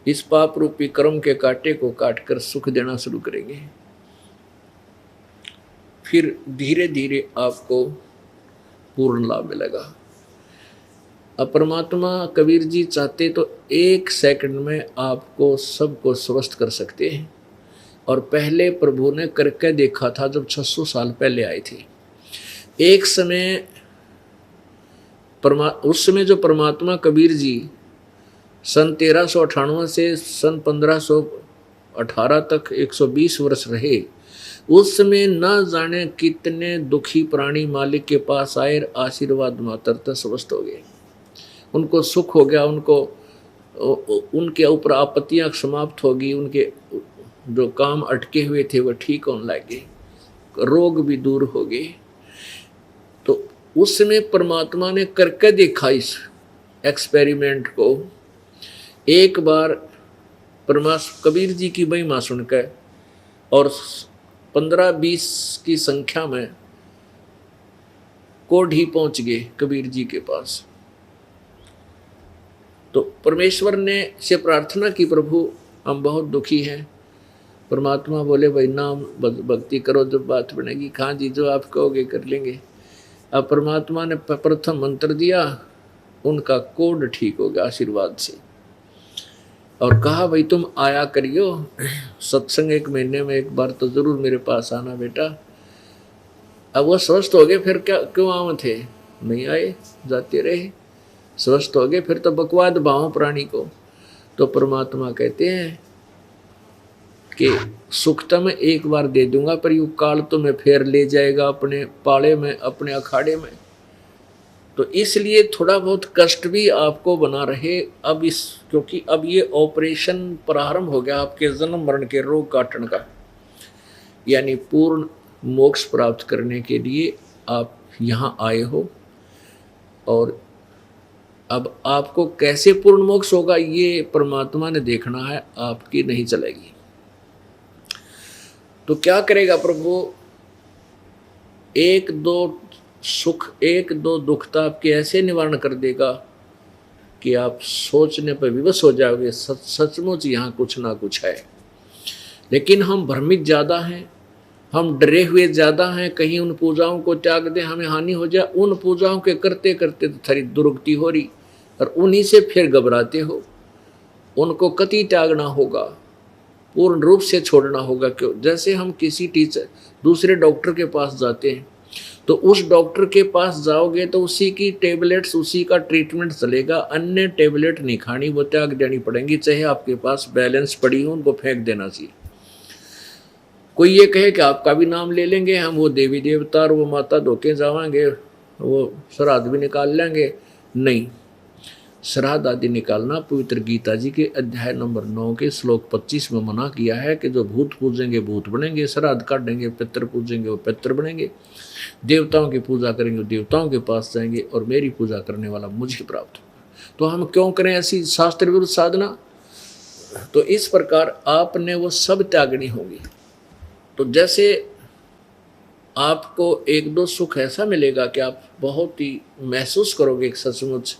इस पाप रूपी कर्म के कांटे को काट कर सुख देना शुरू करेंगे। फिर धीरे धीरे आपको पूर्ण लाभ मिलेगा। अब परमात्मा कबीर जी चाहते तो 1 सेकंड में आपको सबको स्वस्थ कर सकते हैं, और पहले प्रभु ने करके देखा था जब 600 साल पहले आए थे। एक समय उस समय जो परमात्मा कबीर जी सन 1398 से सन 1518 तक 120 वर्ष रहे, उस समय न जाने कितने दुखी प्राणी मालिक के पास आए, आशीर्वाद मात्र स्वस्थ हो गए, उनको सुख हो गया, उनके ऊपर आपत्तियां समाप्त हो गई, उनके जो काम अटके हुए थे वो ठीक होने लगे, रोग भी दूर हो गए। तो उस समय परमात्मा ने करके देखा इस एक्सपेरिमेंट को एक बार कबीर जी की महिमा सुनकर और 15-20 की संख्या में कोढ़ी पहुंच गए कबीर जी के पास। तो परमेश्वर ने से प्रार्थना की, प्रभु हम बहुत दुखी हैं। परमात्मा बोले भाई नाम भक्ति करो, जब बात बनेगी। हाँ जी, जो आप कहोगे कर लेंगे। अब परमात्मा ने प्रथम मंत्र दिया, उनका कोढ़ ठीक हो गया आशीर्वाद से, और कहा भाई तुम आया करियो सत्संग, 1 महीने में 1 बार तो जरूर मेरे पास आना बेटा। अब वो स्वस्थ हो गए, फिर क्या क्यों आए थे, नहीं आए, जाते रहे। स्वस्थ हो गए, फिर तो बकवाद भाव प्राणी को। तो परमात्मा कहते हैं कि सुख तो मैं 1 बार दे दूंगा, पर यू काल तो मैं फिर ले जाएगा अपने पाले में, अपने अखाड़े में। तो इसलिए थोड़ा बहुत कष्ट भी आपको बना रहे अब क्योंकि अब ये ऑपरेशन प्रारंभ हो गया आपके जन्म मरण के रोग काटने का, यानी पूर्ण मोक्ष प्राप्त करने के लिए आप यहाँ आए हो। और अब आपको कैसे पूर्ण मोक्ष होगा ये परमात्मा ने देखना है, आपकी नहीं चलेगी। तो क्या करेगा प्रभु, 1-2 सुख 1-2 दुख तो आपके ऐसे निवारण कर देगा कि आप सोचने पर विवश हो जाओगे, सचमुच यहाँ कुछ ना कुछ है। लेकिन हम भ्रमित ज़्यादा हैं, हम डरे हुए ज़्यादा हैं, कहीं उन पूजाओं को त्याग दें हमें हानि हो जाए। उन पूजाओं के करते करते तो थोड़ी दुर्गति हो रही, और उन्हीं से फिर घबराते हो। उनको कति त्यागना होगा, पूर्ण रूप से छोड़ना होगा। क्यों, जैसे हम किसी दूसरे डॉक्टर के पास जाते हैं, तो उस डॉक्टर के पास जाओगे तो उसी की टेबलेट्स, उसी का ट्रीटमेंट चलेगा, अन्य टेबलेट नहीं खानी, वो त्याग देनी पड़ेंगी। चाहे आपके पास बैलेंस पड़ी हो, उनको फेंक देना चाहिए। कोई ये कहे कि आपका भी नाम ले लेंगे हम, वो देवी देवता और वो माता धोके जावांगे, वो श्राद्ध भी निकाल लेंगे, नहीं। श्राद्ध आदि निकालना पवित्र गीता जी के अध्याय नंबर 9 के श्लोक 25 में मना किया है कि जो भूत पूजेंगे भूत बनेंगे, श्राद्ध काटेंगे, पितृ पूजेंगे वो पितृ बनेंगे, देवताओं की पूजा करेंगे देवताओं के पास जाएंगे, और मेरी पूजा करने वाला मुझे प्राप्त होगा। तो हम क्यों करें ऐसी शास्त्र विरुद्ध साधना। तो इस प्रकार आपने वो सब त्यागनी होगी। तो जैसे आपको 1-2 सुख ऐसा मिलेगा कि आप बहुत ही महसूस करोगे कि सचमुच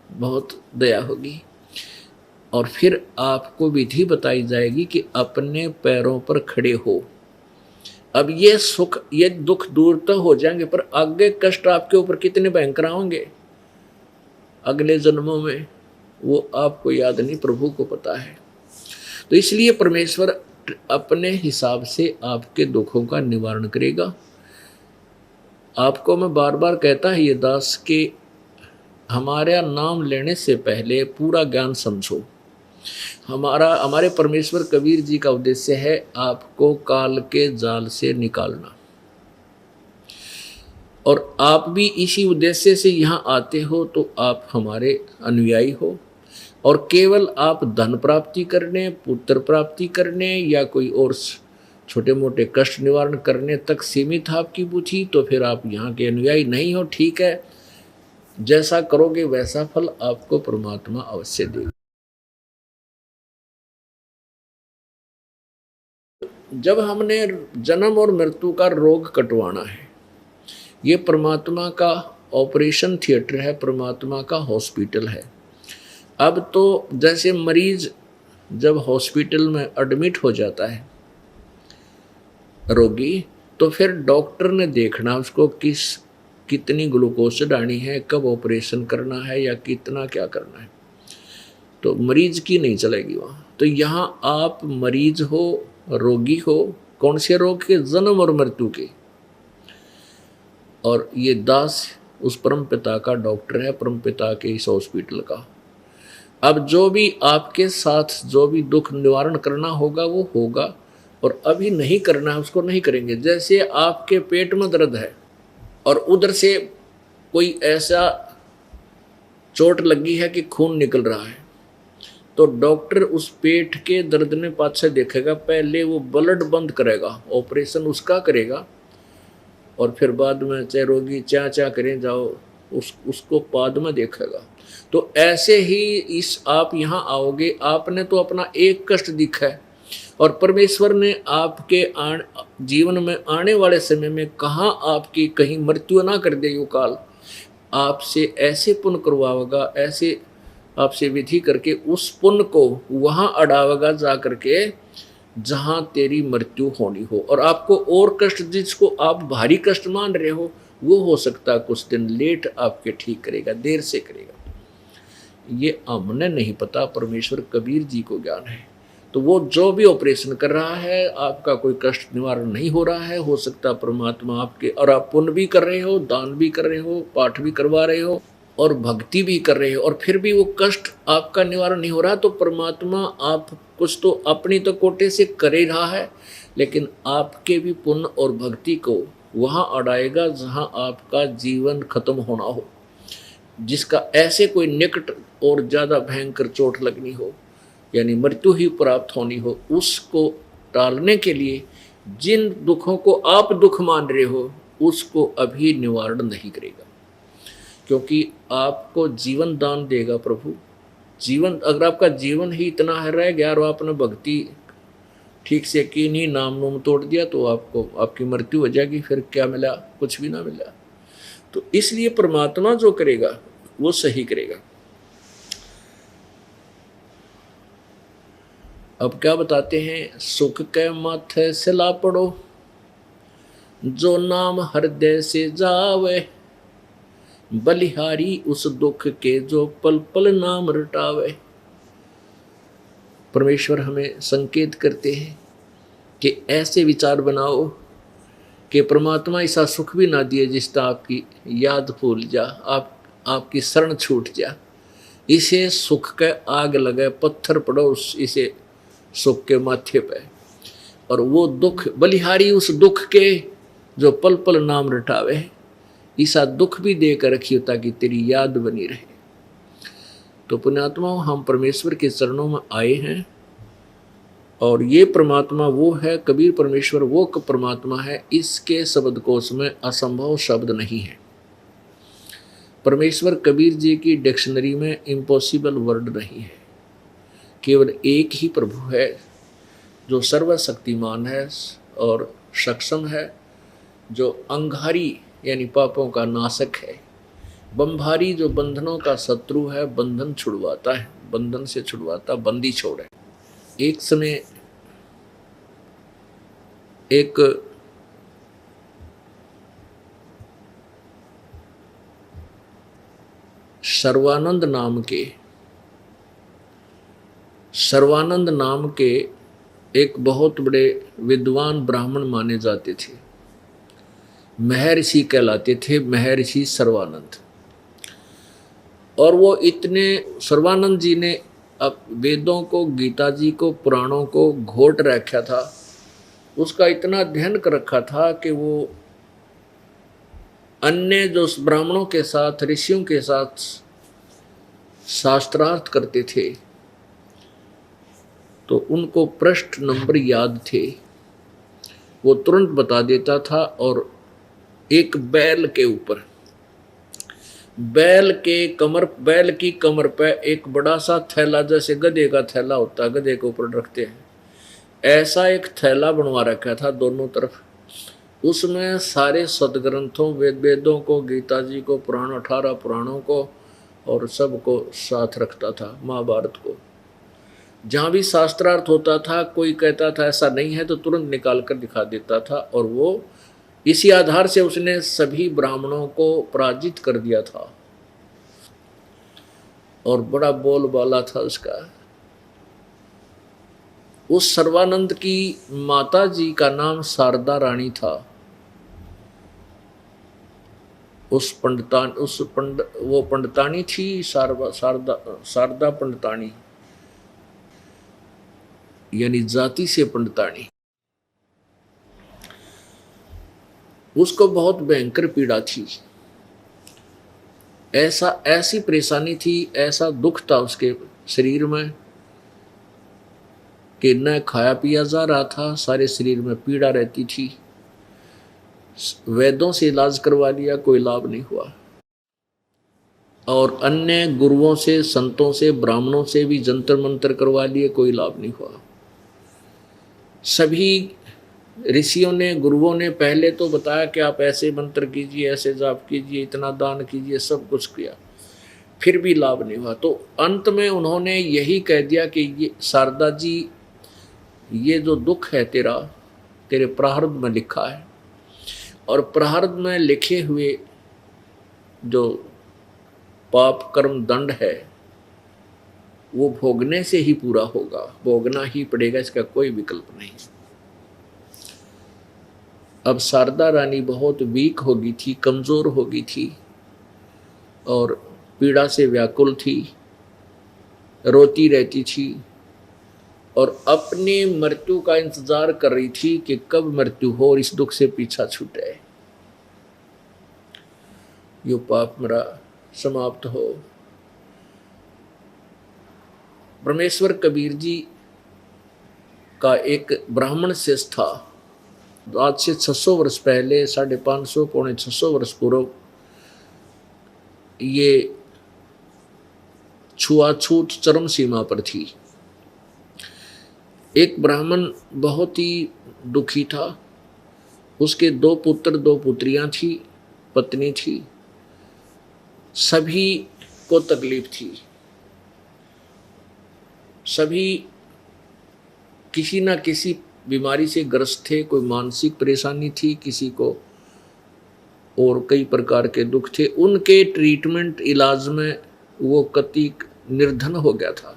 बहुत दया होगी, और फिर आपको विधि बताई जाएगी कि अपने पैरों पर खड़े हो। अब ये सुख ये दुख दूर तो हो जाएंगे, पर आगे कष्ट आपके ऊपर कितने भयंकर होंगे अगले जन्मों में, वो आपको याद नहीं, प्रभु को पता है। तो इसलिए परमेश्वर अपने हिसाब से आपके दुखों का निवारण करेगा। आपको मैं बार बार कहता है ये दास कि हमारा नाम लेने से पहले पूरा ज्ञान समझो। हमारे परमेश्वर कबीर जी का उद्देश्य है आपको काल के जाल से निकालना, और आप भी इसी उद्देश्य से यहाँ आते हो। तो आप हमारे अनुयायी हो, और केवल आप धन प्राप्ति करने, पुत्र प्राप्ति करने या कोई और छोटे मोटे कष्ट निवारण करने तक सीमित आपकी बुद्धि, तो फिर आप यहाँ के अनुयायी नहीं हो। ठीक है, जैसा करोगे वैसा फल आपको परमात्मा अवश्य देगा। जब हमने जन्म और मृत्यु का रोग कटवाना है, ये परमात्मा का ऑपरेशन थिएटर है, परमात्मा का हॉस्पिटल है। अब तो जैसे मरीज जब हॉस्पिटल में एडमिट हो जाता है रोगी, तो फिर डॉक्टर ने देखना उसको कितनी ग्लूकोज चढ़ानी है, कब ऑपरेशन करना है, या कितना क्या करना है। तो मरीज की नहीं चलेगी वहाँ। तो यहाँ आप मरीज हो, रोगी हो, कौन से रोग के, जन्म और मृत्यु के। और ये दास उस परम पिता का डॉक्टर है, परम पिता के इस हॉस्पिटल का। अब जो भी आपके साथ जो भी दुख निवारण करना होगा वो होगा, और अभी नहीं करना है उसको नहीं करेंगे। जैसे आपके पेट में दर्द है और उधर से कोई ऐसा चोट लगी है कि खून निकल रहा है, तो डॉक्टर उस पेट के दर्द में पाछे देखेगा, पहले वो ब्लड बंद करेगा, ऑपरेशन उसका करेगा, और फिर बाद में चाहे रोगी चा करें जाओ उसको पाद में देखेगा। तो ऐसे ही इस आप यहाँ आओगे, आपने तो अपना एक कष्ट दिखा है और परमेश्वर ने आपके जीवन में आने वाले समय में कहाँ आपकी कहीं मृत्यु ना कर दे, यो काल आपसे ऐसे पुण्य करवाएगा, ऐसे आपसे विधि करके उस पुण्य को वहाँ अड़ावेगा जा करके जहाँ तेरी मृत्यु होनी हो। और आपको और कष्ट, जिसको आप भारी कष्ट मान रहे हो वो सकता है कुछ दिन लेट आपके ठीक करेगा, देर से करेगा। ये हमने नहीं पता, परमेश्वर कबीर जी को ज्ञान है। तो वो जो भी ऑपरेशन कर रहा है, आपका कोई कष्ट निवारण नहीं हो रहा है, हो सकता परमात्मा आपके, और आप पुण्य भी कर रहे हो, दान भी कर रहे हो, पाठ भी करवा रहे हो और भक्ति भी कर रहे हो, और फिर भी वो कष्ट आपका निवारण नहीं हो रहा, तो परमात्मा आप कुछ तो अपनी तो कोटे से कर ही रहा है, लेकिन आपके भी पुण्य और भक्ति को वहाँ अड़ाएगा जहाँ आपका जीवन खत्म होना हो, जिसका ऐसे कोई निकट और ज़्यादा भयंकर चोट लगनी हो, यानी मृत्यु ही प्राप्त होनी हो, उसको टालने के लिए जिन दुखों को आप दुख मान रहे हो उसको अभी निवारण नहीं करेगा, क्योंकि आपको जीवन दान देगा प्रभु। जीवन, अगर आपका जीवन ही इतना है रह गया और आपने भक्ति ठीक से की नहीं, नाम नूम तोड़ दिया, तो आपको आपकी मृत्यु हो जाएगी, फिर क्या मिला? कुछ भी ना मिला। तो इसलिए परमात्मा जो करेगा वो सही करेगा। अब क्या बताते हैं, सुख के माथे सिला पड़ो, जो नाम हृदय से जावे, बलिहारी उस दुख के जो पल पल नाम रटावे। परमेश्वर हमें संकेत करते हैं कि ऐसे विचार बनाओ कि परमात्मा ऐसा सुख भी ना दिए जिसका आपकी याद भूल जा, आपकी शरण छूट जा। इसे सुख के आग लगे, पत्थर पड़ो इसे सुख के माथे पे, और वो दुख, बलिहारी उस दुख के जो पल पल नाम रटावे, ऐसा दुख भी देकर रखियो ताकि तेरी याद बनी रहे। तो पुण्यात्मा, हम परमेश्वर के चरणों में आए हैं, और ये परमात्मा वो है, कबीर परमेश्वर वो परमात्मा है, इसके शब्दकोश में असंभव शब्द नहीं है। परमेश्वर कबीर जी की डिक्शनरी में इम्पॉसिबल वर्ड नहीं है। केवल एक ही प्रभु है जो सर्वशक्तिमान है और सक्षम है, जो अंगारी यानी पापों का नाशक है, बंभारी जो बंधनों का शत्रु है, बंधन छुड़वाता है, बंधन से छुड़वाता, बंदी छोड़े। एक समय एक सर्वानंद नाम के एक बहुत बड़े विद्वान ब्राह्मण माने जाते थे, महर्षि कहलाते थे, महर्षि सर्वानंद। और वो इतने, सर्वानंद जी ने अब वेदों को, गीता जी को, पुराणों को घोट रखा था, उसका इतना अध्ययन कर रखा था कि वो अन्य जो ब्राह्मणों के साथ, ऋषियों के साथ शास्त्रार्थ करते थे तो उनको प्रश्न नंबर याद थे, वो तुरंत बता देता था। और एक बैल के ऊपर, बैल की कमर पे एक बड़ा सा थैला, जैसे गधे का थैला होता है, गधे के ऊपर रखते हैं, ऐसा एक थैला बनवा रखा था दोनों तरफ। उसमें सारे सदग्रंथों, वेदों को, गीता जी को, पुराण 18 पुराणों को और सबको साथ रखता था, महाभारत को। जहाँ भी शास्त्रार्थ होता था, कोई कहता था ऐसा नहीं है, तो तुरंत निकाल कर दिखा देता था। और वो इसी आधार से उसने सभी ब्राह्मणों को पराजित कर दिया था, और बड़ा बोलबाला था उसका। उस सर्वानंद की माता जी का नाम शारदा रानी था। वो पंडितानी थी, शारदा पंडितानी, यानी जाति से पंडितानी। उसको बहुत भयंकर पीड़ा थी, ऐसी परेशानी थी, ऐसा दुख था उसके शरीर में कि न खाया पिया जा रहा था, सारे शरीर में पीड़ा रहती थी। वैद्यों से इलाज करवा लिया, कोई लाभ नहीं हुआ। और अन्य गुरुओं से, संतों से, ब्राह्मणों से भी जंतर मंतर करवा लिए, कोई लाभ नहीं हुआ। सभी ऋषियों ने, गुरुओं ने पहले तो बताया कि आप ऐसे मंत्र कीजिए, ऐसे जाप कीजिए, इतना दान कीजिए, सब कुछ किया, फिर भी लाभ नहीं हुआ। तो अंत में उन्होंने यही कह दिया कि ये शारदा जी, ये जो दुख है तेरा, तेरे प्रारब्ध में लिखा है, और प्रारब्ध में लिखे हुए जो पाप कर्म दंड है वो भोगने से ही पूरा होगा, भोगना ही पड़ेगा, इसका कोई विकल्प नहीं। अब शारदा रानी बहुत वीक हो गई थी, कमजोर हो गई थी और पीड़ा से व्याकुल थी, रोती रहती थी और अपनी मृत्यु का इंतजार कर रही थी कि कब मृत्यु हो और इस दुख से पीछा छूटे, यो पाप मेरा समाप्त हो। परमेश्वर कबीर जी का एक ब्राह्मण शिष्य था। आज से 600 वर्ष पहले, 550 पौने 600 वर्ष पूर्व, ये छुआछूत चरम सीमा पर थी। एक ब्राह्मण बहुत ही दुखी था, उसके 2 पुत्र 2 पुत्रियां थी, पत्नी थी, सभी को तकलीफ थी, सभी किसी न किसी बीमारी से ग्रस्त थे, कोई मानसिक परेशानी थी किसी को, और कई प्रकार के दुख थे। उनके ट्रीटमेंट इलाज में वो कति निर्धन हो गया था।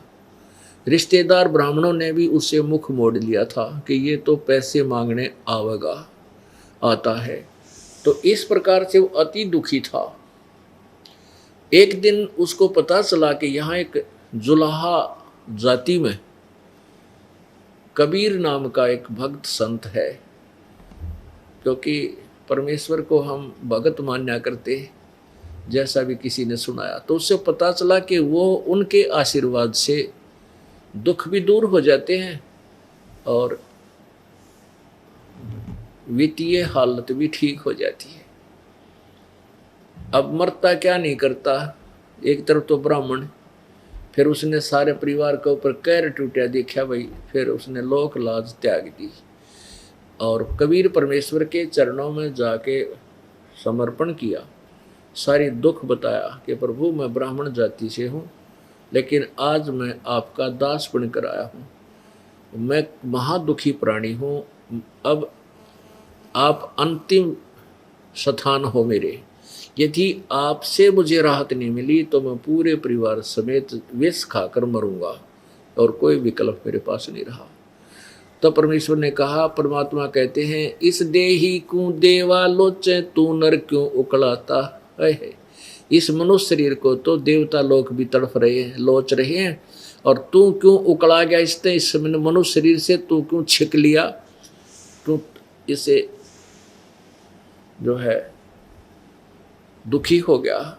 रिश्तेदार ब्राह्मणों ने भी उससे मुख मोड़ लिया था कि ये तो पैसे मांगने आता है। तो इस प्रकार से वो अति दुखी था। एक दिन उसको पता चला कि यहाँ एक जुलाहा जाति में कबीर नाम का एक भक्त संत है, क्योंकि परमेश्वर को हम भगत मान्या करते, जैसा भी किसी ने सुनाया। तो उससे पता चला कि वो उनके आशीर्वाद से दुख भी दूर हो जाते हैं और वित्तीय हालत भी ठीक हो जाती है। अब मरता क्या नहीं करता, एक तरफ तो ब्राह्मण, फिर उसने सारे परिवार के ऊपर कहर टूटा देखा भाई, फिर उसने लोक लाज त्याग दी और कबीर परमेश्वर के चरणों में जाके समर्पण किया, सारी दुख बताया कि प्रभु मैं ब्राह्मण जाति से हूँ, लेकिन आज मैं आपका दास बनकर आया हूँ, मैं महादुखी प्राणी हूँ, अब आप अंतिम स्थान हो मेरे, यदि आपसे मुझे राहत नहीं मिली तो मैं पूरे परिवार समेत विष खाकर मरूंगा और कोई विकल्प मेरे पास नहीं रहा। तो परमेश्वर ने कहा, परमात्मा कहते हैं, इस देही को देवा लोचे तू नर क्यों उकड़ाता है। इस मनुष्य शरीर को तो देवता लोग भी तड़फ रहे हैं, लोच रहे हैं, और तू क्यों उकड़ा गया इस मनुष्य शरीर से, तू क्यों छिक लिया, तू इसे जो है दुखी हो गया।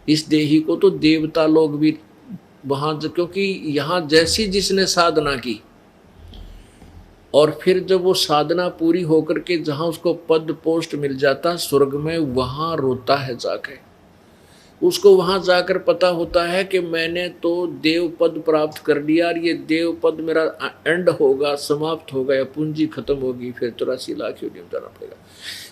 इस देही को तो देवता लोग भी वहां, क्योंकि यहाँ जैसी जिसने साधना की और फिर जब वो साधना पूरी होकर के जहाँ उसको पद पोस्ट मिल जाता स्वर्ग में, वहाँ रोता है जाके। उसको वहाँ जाकर पता होता है कि मैंने तो देव पद प्राप्त कर लिया और ये देव पद मेरा एंड होगा, समाप्त होगा, या पूंजी खत्म होगी, फिर 83 लाख योनियों में जाना पड़ेगा।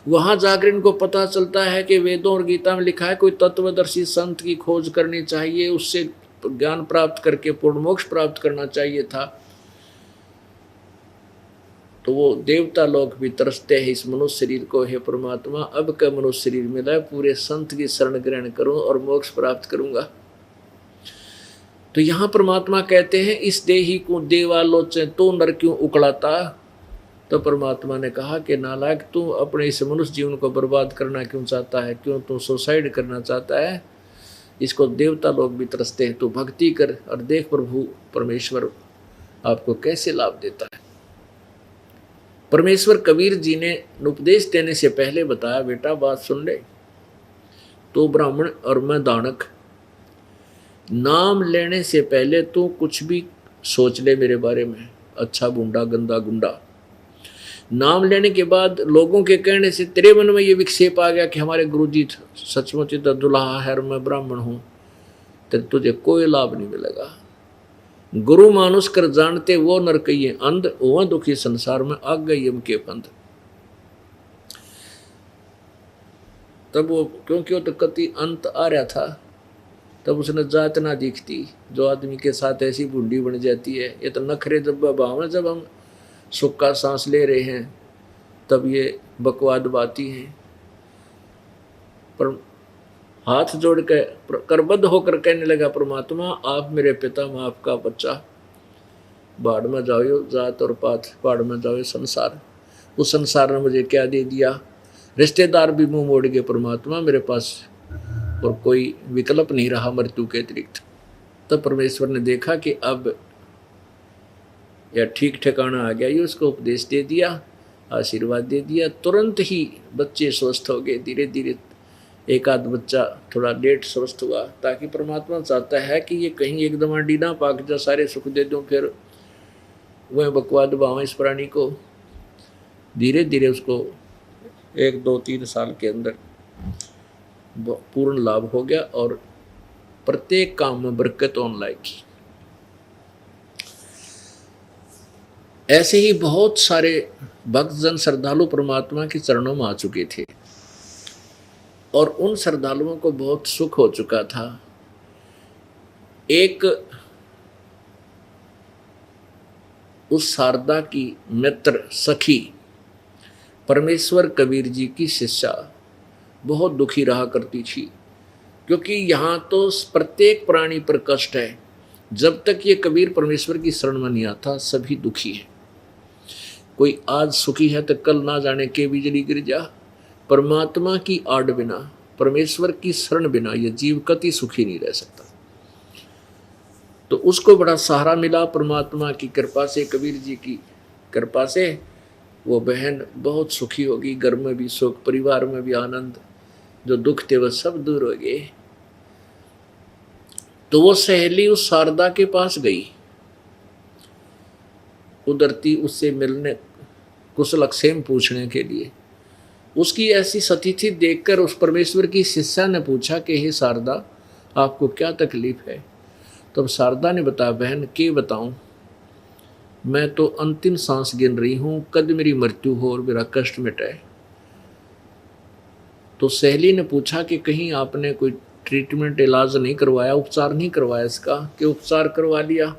वहाँ जाकर इनको पता चलता है कि वेदों और गीता में लिखा है कोई तत्वदर्शी संत की खोज करनी चाहिए, उससे ज्ञान प्राप्त करके पूर्ण मोक्ष प्राप्त करना चाहिए था। तो वो देवता लोग भी तरसते हैं इस मनुष्य शरीर को, हे परमात्मा अब का मनुष्य शरीर मिला है, पूरे संत की शरण ग्रहण करूं और मोक्ष प्राप्त करूंगा। तो यहाँ परमात्मा कहते हैं, इस देही को देवालोचन तो नर क्यों उकड़ाता। तो परमात्मा ने कहा कि नालायक, तू अपने इस मनुष्य जीवन को बर्बाद करना क्यों चाहता है, क्यों तू सुसाइड करना चाहता है। इसको देवता लोग भी तरसते हैं, तू भक्ति कर और देख प्रभु परमेश्वर आपको कैसे लाभ देता है। परमेश्वर कबीर जी ने उपदेश देने से पहले बताया, बेटा बात सुन ले, तू ब्राह्मण और मैं दानक, नाम लेने से पहले तू कुछ भी सोच ले मेरे बारे में, अच्छा बूंडा गंदा गुंडा। नाम लेने के बाद लोगों के कहने से तेरे मन में ये विक्षेप आ गया कि हमारे गुरुजी सचमुच तो दुल्हा है और मैं ब्राह्मण हूं, तो तुझे कोई लाभ नहीं मिलेगा। गुरु मानुष कर जानते वो नर कहिए अंध, वो दुखी संसार में आग गई यम के पंथ। तब वो क्योंकि वो तो कति अंत आ रहा था, तब उसने जात ना दिखती। जो आदमी के साथ ऐसी बूढ़ी बन जाती है, ये तो नखरे जब भाव, जब हम सुख का सांस ले रहे हैं तब ये बकवाद बाती हैं। पर हाथ जोड़ के करबद्ध होकर कहने लगा, परमात्मा आप मेरे पिता, मैं आपका बच्चा, बाढ़ में जाओ जात और पात, बाढ़ में जाओ संसार। उस संसार ने मुझे क्या दे दिया, रिश्तेदार भी मुंह मोड़ गए परमात्मा, मेरे पास और कोई विकल्प नहीं रहा मृत्यु के अतिरिक्त। तब परमेश्वर ने देखा कि अब या ठीक ठिकाना आ गया, ये उसको उपदेश दे दिया, आशीर्वाद दे दिया। तुरंत ही बच्चे स्वस्थ हो गए। धीरे धीरे एक आध बच्चा थोड़ा लेट स्वस्थ हुआ, ताकि परमात्मा चाहता है कि ये कहीं एकदम आंडी ना पाक जा, सारे सुख दे दूं, फिर वह बकवाद बावा इस प्राणी को। धीरे धीरे उसको 1, 2, 3 साल के अंदर पूर्ण लाभ हो गया और प्रत्येक काम में बरकत होने लगी। ऐसे ही बहुत सारे भक्तजन श्रद्धालु परमात्मा के चरणों में आ चुके थे और उन श्रद्धालुओं को बहुत सुख हो चुका था। एक उस शारदा की मित्र सखी परमेश्वर कबीर जी की शिष्या बहुत दुखी रहा करती थी, क्योंकि यहाँ तो प्रत्येक प्राणी पर कष्ट है। जब तक ये कबीर परमेश्वर की शरण में नहीं आता सभी दुखी है। कोई आज सुखी है तो कल ना जाने के बिजली गिर जा। परमात्मा की आड़ बिना, परमेश्वर की शरण बिना ये जीव कति सुखी नहीं रह सकता। तो उसको बड़ा सहारा मिला परमात्मा की कृपा से, कबीर जी की कृपा से। वो बहन बहुत सुखी होगी, घर में भी सुख, परिवार में भी आनंद, जो दुख थे वह सब दूर हो गए। तो वो सहेली उस शारदा के पास गई, उधरती उससे मिलने, कुशलक्षेम पूछने के लिए। उसकी ऐसी स्थिति देखकर उस परमेश्वर की शिष्या ने पूछा कि हे शारदा, आपको क्या तकलीफ है? तब शारदा ने बताया, बहन के बताऊं, मैं तो अंतिम सांस गिन रही हूं, कद मेरी मृत्यु हो और मेरा कष्ट मिटे। तो सहेली ने पूछा कि कहीं आपने कोई ट्रीटमेंट, इलाज नहीं करवाया, उपचार नहीं करवाया इसका? कि उपचार करवा लिया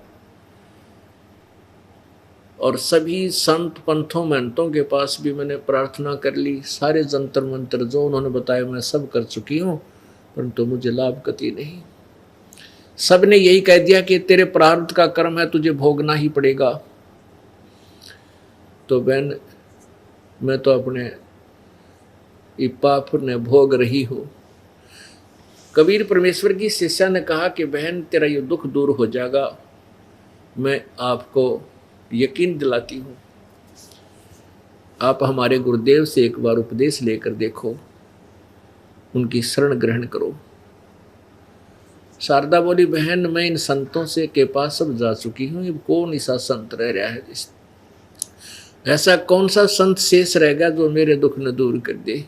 और सभी संत पंथों महंतों के पास भी मैंने प्रार्थना कर ली, सारे जंतर मंत्र जो उन्होंने बताया मैं सब कर चुकी हूँ, परंतु मुझे लाभ कति नहीं। सब ने यही कह दिया कि तेरे प्रारब्ध का कर्म है, तुझे भोगना ही पड़ेगा। तो बहन, मैं तो अपने पाप ने भोग रही हूँ। कबीर परमेश्वर की शिष्या ने कहा कि बहन, तेरा ये दुख दूर हो जाएगा, मैं आपको यकीन दिलाती हूँ। आप हमारे गुरुदेव से एक बार उपदेश लेकर देखो, उनकी शरण ग्रहण करो। शारदा बोली, बहन मैं इन संतों से के पास सब जा चुकी हूँ, अब कौन ऐसा संत रह रहा है? ऐसा कौन सा संत शेष रह गया जो मेरे दुख न दूर कर दे?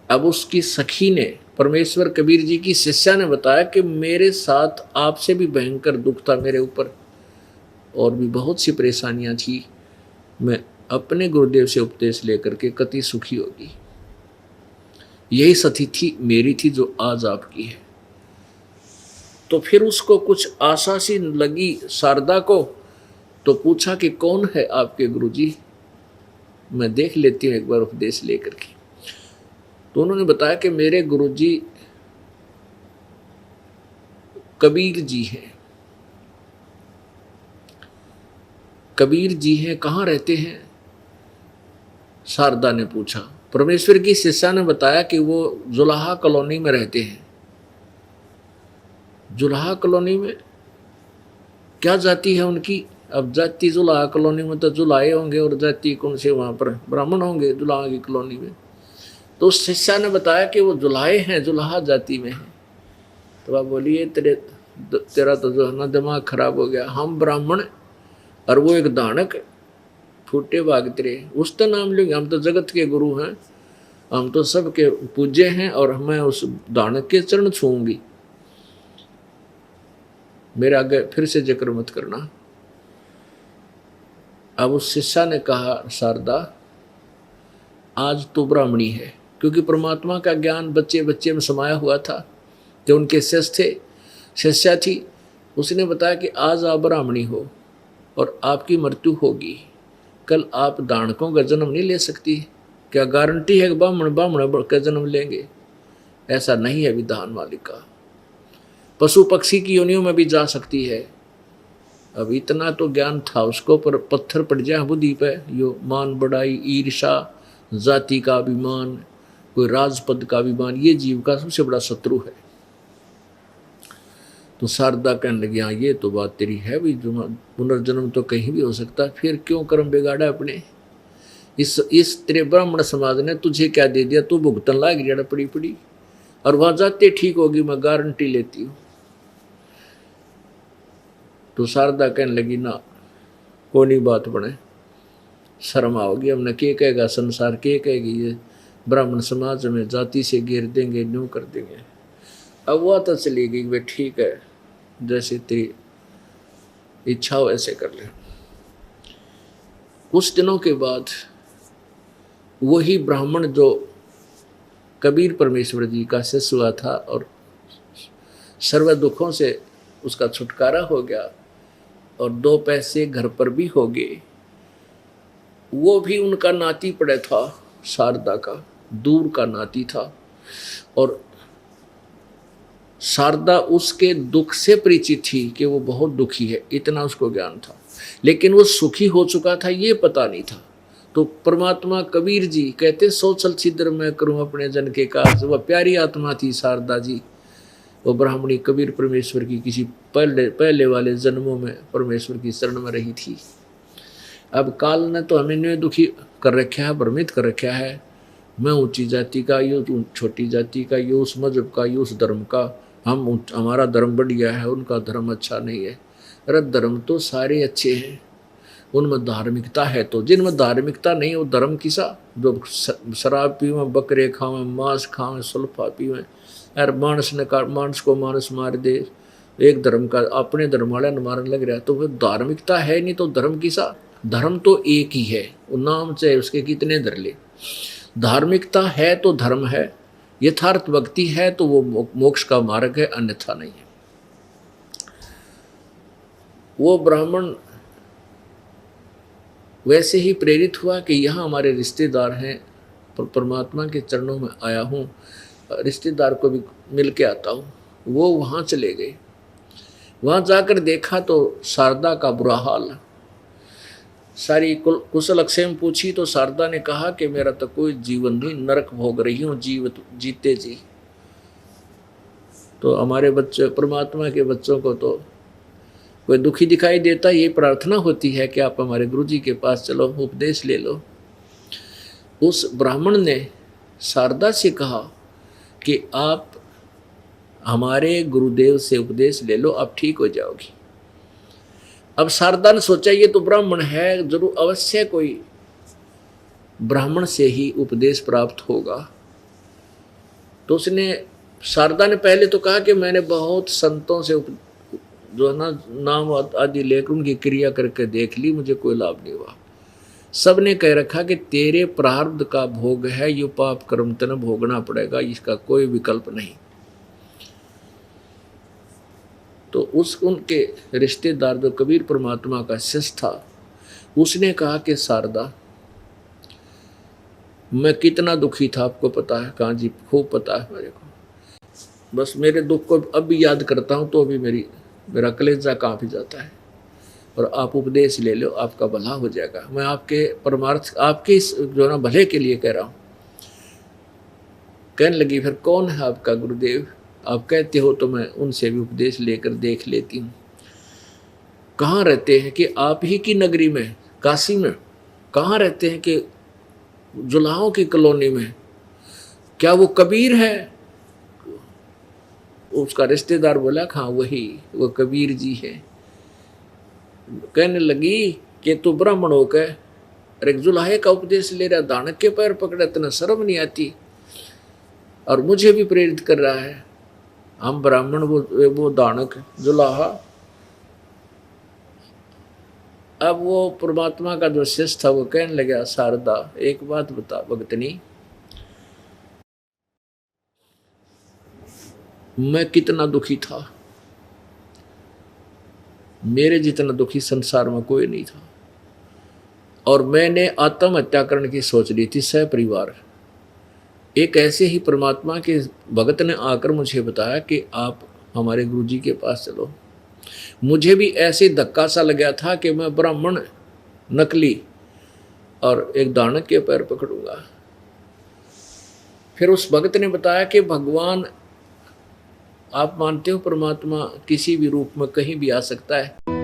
अब उसकी सखी ने, परमेश्वर कबीर जी की शिष्या ने बताया कि मेरे साथ आपसे भी भयंकर दुख था मेरे ऊपर, और भी बहुत सी परेशानियां थी। मैं अपने गुरुदेव से उपदेश लेकर के कति सुखी होगी। यही स्थिति मेरी थी जो आज आपकी है। तो फिर उसको कुछ आशा सी लगी शारदा को, तो पूछा कि कौन है आपके गुरुजी, मैं देख लेती हूँ एक बार उपदेश लेकर के। तो उन्होंने बताया कि मेरे गुरुजी कबीर जी हैं। कबीर जी हैं, कहाँ रहते हैं? शारदा ने पूछा। परमेश्वर की शिष्या ने बताया कि वो जुलाहा कॉलोनी में रहते हैं। जुलाहा कॉलोनी में क्या जाति है उनकी? अब जाति जुलाहा कॉलोनी में तो जुलाहे होंगे, और जाति कौन से वहाँ पर ब्राह्मण होंगे जुलाहा की कॉलोनी में। तो उस शिष्या ने बताया कि वो जुलाहे हैं, जुलाहा जाति में हैं। तो आप बोलिए, तेरा तो जो है ना दिमाग खराब हो गया। हम ब्राह्मण और वो एक दानक, फूटे भागते रहे, उसका नाम लेंगे। हम तो जगत के गुरु हैं, हम तो सबके पूज्य हैं, और मैं उस दानक के चरण छूंगी। मेरे आगे फिर से जिक्र मत करना। अब उस शिष्या ने कहा, शारदा आज तो ब्राह्मणी है, क्योंकि परमात्मा का ज्ञान बच्चे बच्चे में समाया हुआ था। जो उनके शिष्य थे, शिष्या थी, उसने बताया कि आज आप ब्राह्मणी हो और आपकी मृत्यु होगी, कल आप दानकों का जन्म नहीं ले सकती। क्या गारंटी है कि ब्राह्मण का जन्म लेंगे? ऐसा नहीं है विधान मालिका। पशु पक्षी की योनियों में भी जा सकती है। अब इतना तो ज्ञान था उसको, पर पत्थर पड़ जाए बुद्धि पे, यो मान बढ़ाई, ईर्षा, जाति का अभिमान, कोई राजपद का अभिमान, ये जीव का सबसे बड़ा शत्रु है। तो शारदा कहने लगी, हाँ ये तो बात तेरी है भी, पुनर्जन्म तो कहीं भी हो सकता है, फिर क्यों कर्म बिगाड़ा अपने? इस तेरे ब्राह्मण समाज ने तुझे क्या दे दिया? तू भुगतन लाग गया पड़ी पड़ी, और वहां जाते ठीक होगी, मैं गारंटी लेती हूँ। तो शारदा कहने लगी, ना कोई बात बने, शर्म आओगी, हमने के कहेगा संसार, के कहेगी ये ब्राह्मण समाज में जाति से घेर देंगे, न्यू कर देंगे। अब वह तो चली गई, वे ठीक है, जैसे तेरी इच्छा हो ऐसे कर ले। कुछ दिनों के बाद वही ब्राह्मण जो कबीर परमेश्वर जी का शिष्य हुआ था और सर्व दुखों से उसका छुटकारा हो गया और 2 पैसे घर पर भी हो गए, वो भी उनका नाती पड़ा था, शारदा का दूर का नाती था। और शारदा उसके दुख से परिचित थी कि वो बहुत दुखी है, इतना उसको ज्ञान था, लेकिन वो सुखी हो चुका था ये पता नहीं था। तो परमात्मा कबीर जी कहते, सो चल छिद्र मैं करूं अपने जन के काज। वह प्यारी आत्मा थी शारदा जी, वो ब्राह्मणी कबीर परमेश्वर की किसी पहले वाले जन्मों में परमेश्वर की शरण में रही थी। अब काल ने तो हमें ने दुखी कर रखा है, भ्रमित कर रखा है। मैं ऊंची जाति का, यो छोटी जाति का, यो उस मजहब का, यो उस धर्म का, हमारा धर्म बढ़िया है, उनका धर्म अच्छा नहीं है। अरे धर्म तो सारे अच्छे हैं, उनमें धार्मिकता है। तो जिनमें धार्मिकता नहीं वो धर्म किसा? जो शराब पीवें, बकरे खावें, मांस खावें, सुल्फा पीवें, यार मानस को मानस मार दे, एक धर्म का अपने धर्म वाले न मारने लग रहा है, तो वो धार्मिकता है नहीं तो धर्म किसा? धर्म तो एक ही है, वो नाम चाहे उसके कितने धर ले। धार्मिकता है तो धर्म है, यथार्थ भक्ति है तो वो मोक्ष का मार्ग है, अन्यथा नहीं है। वो ब्राह्मण वैसे ही प्रेरित हुआ कि यहाँ हमारे रिश्तेदार हैं, परमात्मा के चरणों में आया हूँ, रिश्तेदार को भी मिल के आता हूँ। वो वहाँ चले गए। वहाँ जाकर देखा तो शारदा का बुरा हाल। सारी कुशल अक्षेम पूछी तो शारदा ने कहा कि मेरा तो कोई जीवन नहीं, नरक भोग रही हूँ जीते जी। तो हमारे बच्चे, परमात्मा के बच्चों को तो कोई दुखी दिखाई देता, ये प्रार्थना होती है कि आप हमारे गुरुजी के पास चलो, उपदेश ले लो। उस ब्राह्मण ने शारदा से कहा कि आप हमारे गुरुदेव से उपदेश ले लो, आप ठीक हो जाओगी। अब शारदा ने सोचा ये तो ब्राह्मण है, जरूर अवश्य कोई ब्राह्मण से ही उपदेश प्राप्त होगा। तो उसने, शारदा ने पहले तो कहा कि मैंने बहुत संतों से जो है ना नाम आदि लेकर उनकी क्रिया करके देख ली, मुझे कोई लाभ नहीं हुआ। सब ने कह रखा कि तेरे प्रारब्ध का भोग है, ये पाप कर्म तन भोगना पड़ेगा, इसका कोई विकल्प नहीं। तो उनके रिश्तेदार जो कबीर परमात्मा का शिष्य था, उसने कहा कि शारदा मैं कितना दुखी था आपको पता है? कहाँ जी, खूब पता है मेरे को। बस मेरे दुख को अब भी याद करता हूँ तो अभी मेरा कलेजा कांप ही जाता है। और आप उपदेश ले लो, आपका भला हो जाएगा। मैं आपके परमार्थ, आपके जो ना भले के लिए कह रहा हूँ। कहने लगी, फिर कौन है आपका गुरुदेव? आप कहते हो तो मैं उनसे भी उपदेश लेकर देख लेती हूँ। कहाँ रहते हैं? कि आप ही की नगरी में, काशी में। कहाँ रहते हैं? कि जुलाहों की कॉलोनी में। क्या वो कबीर है? उसका रिश्तेदार बोला, हाँ वही, वो कबीर जी है। कहने लगी कि तू ब्राह्मण होकर अरे जुलाहे का उपदेश ले रहा, दानक के पैर पकड़े, इतना शर्म नहीं आती, और मुझे भी प्रेरित कर रहा है। हम ब्राह्मण, वो दानक जुलाहा। अब वो परमात्मा का जो शिष्य था वो कहने लगा, शारदा एक बात बता भगतनी, मैं कितना दुखी था, मेरे जितना दुखी संसार में कोई नहीं था, और मैंने आत्महत्या करने की सोच ली थी सपरिवार। एक ऐसे ही परमात्मा के भगत ने आकर मुझे बताया कि आप हमारे गुरुजी के पास चलो। मुझे भी ऐसे धक्का सा लगा था कि मैं ब्राह्मण नकली और एक दानक के पैर पकड़ूंगा। फिर उस भगत ने बताया कि भगवान, आप मानते हो परमात्मा किसी भी रूप में कहीं भी आ सकता है?